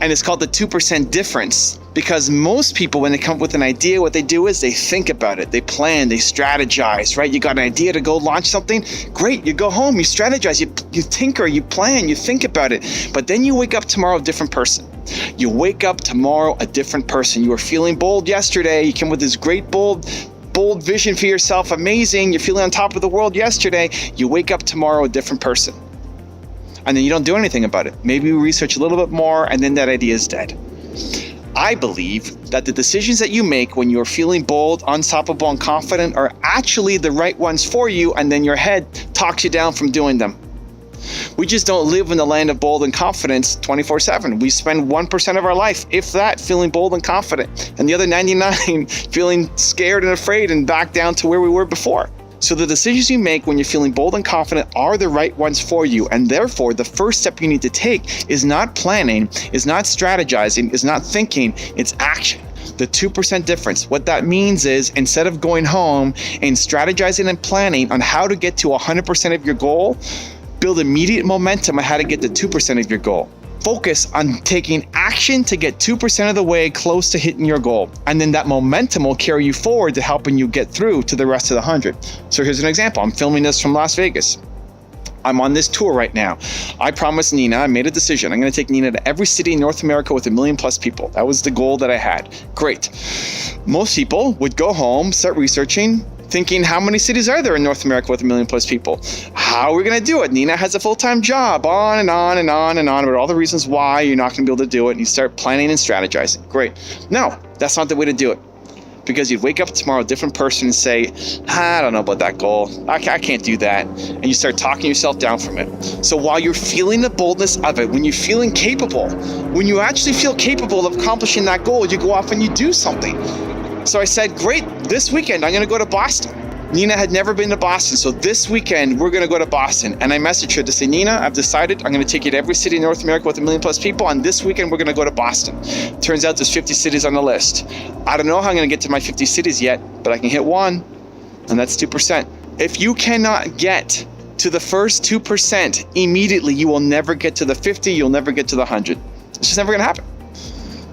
And it's called the 2% difference because most people, when they come up with an idea, what they do is they think about it, they plan, they strategize, right? You got an idea to go launch something, great, you go home, you strategize, you tinker, you plan, you think about it. But then you wake up tomorrow a different person. You wake up tomorrow a different person. You were feeling bold yesterday, you came with this great bold vision for yourself, amazing, you're feeling on top of the world yesterday. You wake up tomorrow a different person. And then you don't do anything about it. Maybe you research a little bit more and then that idea is dead. I believe that the decisions that you make when you're feeling bold, unstoppable, and confident are actually the right ones for you, and then your head talks you down from doing them. We just don't live in the land of bold and confidence 24/7. We spend 1% of our life, if that, feeling bold and confident, and the other 99 feeling scared and afraid and back down to where we were before. So the decisions you make when you're feeling bold and confident are the right ones for you. And therefore, the first step you need to take is not planning, is not strategizing, is not thinking, it's action. The 2% difference. What that means is instead of going home and strategizing and planning on how to get to 100% of your goal, build immediate momentum on how to get to 2% of your goal. Focus on taking action to get 2% of the way close to hitting your goal. And then that momentum will carry you forward to helping you get through to the rest of the 100. So here's an example. I'm filming this from Las Vegas. I'm on this tour right now. I promised Nina, I made a decision. I'm going to take Nina to every city in North America with 1 million plus people. That was the goal that I had. Great. Most people would go home, start researching, thinking how many cities are there in North America with 1 million plus people? How are we going to do it? Nina has a full-time job, on and on and on and on about all the reasons why you're not going to be able to do it. And you start planning and strategizing. Great. No, that's not the way to do it. Because you'd wake up tomorrow a different person and say, I don't know about that goal. I can't do that. And you start talking yourself down from it. So while you're feeling the boldness of it, when you're feeling capable, when you actually feel capable of accomplishing that goal, you go off and you do something. So I said, great, this weekend I'm going to go to Boston. Nina had never been to Boston, so this weekend we're going to go to Boston. And I messaged her to say, Nina, I've decided I'm going to take you to every city in North America with 1 million plus people, and this weekend we're going to go to Boston. Turns out there's 50 cities on the list. I don't know how I'm going to get to my 50 cities yet, but I can hit one, and that's 2%. If you cannot get to the first 2% immediately, you will never get to the 50, you'll never get to the 100. It's just never going to happen.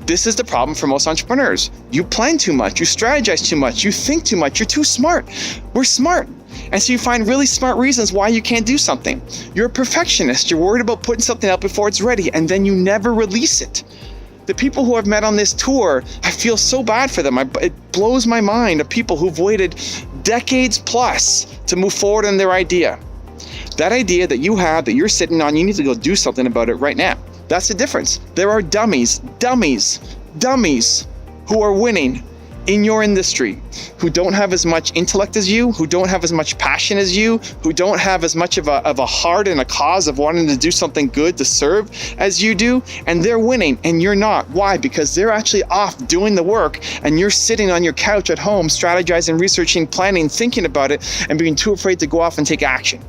This is the problem for most entrepreneurs. You plan too much, you strategize too much, you think too much, you're too smart. We're smart. And so you find really smart reasons why you can't do something. You're a perfectionist, you're worried about putting something out before it's ready, and then you never release it. The people who I've met on this tour, I feel so bad for them. It blows my mind of people who've waited decades plus to move forward on their idea. That idea that you have, that you're sitting on, you need to go do something about it right now. That's the difference. There are dummies who are winning in your industry, who don't have as much intellect as you, who don't have as much passion as you, who don't have as much of a heart and a cause of wanting to do something good to serve as you do, and they're winning and you're not. Why? Because they're actually off doing the work and you're sitting on your couch at home strategizing, researching, planning, thinking about it, and being too afraid to go off and take action.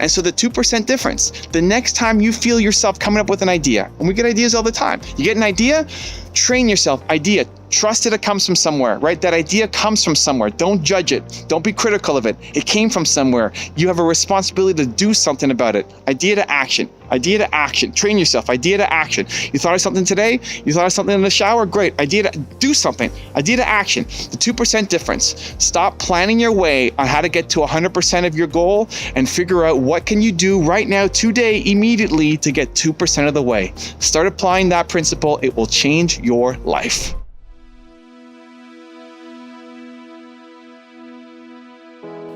And so the 2% difference, the next time you feel yourself coming up with an idea, and we get ideas all the time, you get an idea, train yourself. Idea, trust that it comes from somewhere, right? That idea comes from somewhere. Don't judge it. Don't be critical of it. It came from somewhere. You have a responsibility to do something about it. Idea to action. Idea to action. Train yourself. Idea to action. You thought of something today? You thought of something in the shower? Great. Idea to do something. Idea to action. The 2% difference. Stop planning your way on how to get to 100% of your goal and figure out what can you do right now, today, immediately to get 2% of the way. Start applying that principle. It will change your life.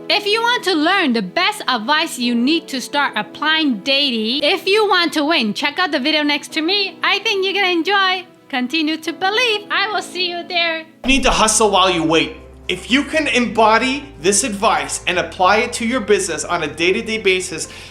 If you want to learn the best advice you need to start applying daily, if you want to win, check out the video next to me. I think you're gonna enjoy. Continue to believe. I will see you there. You need to hustle while you wait. If you can embody this advice and apply it to your business on a day-to-day basis,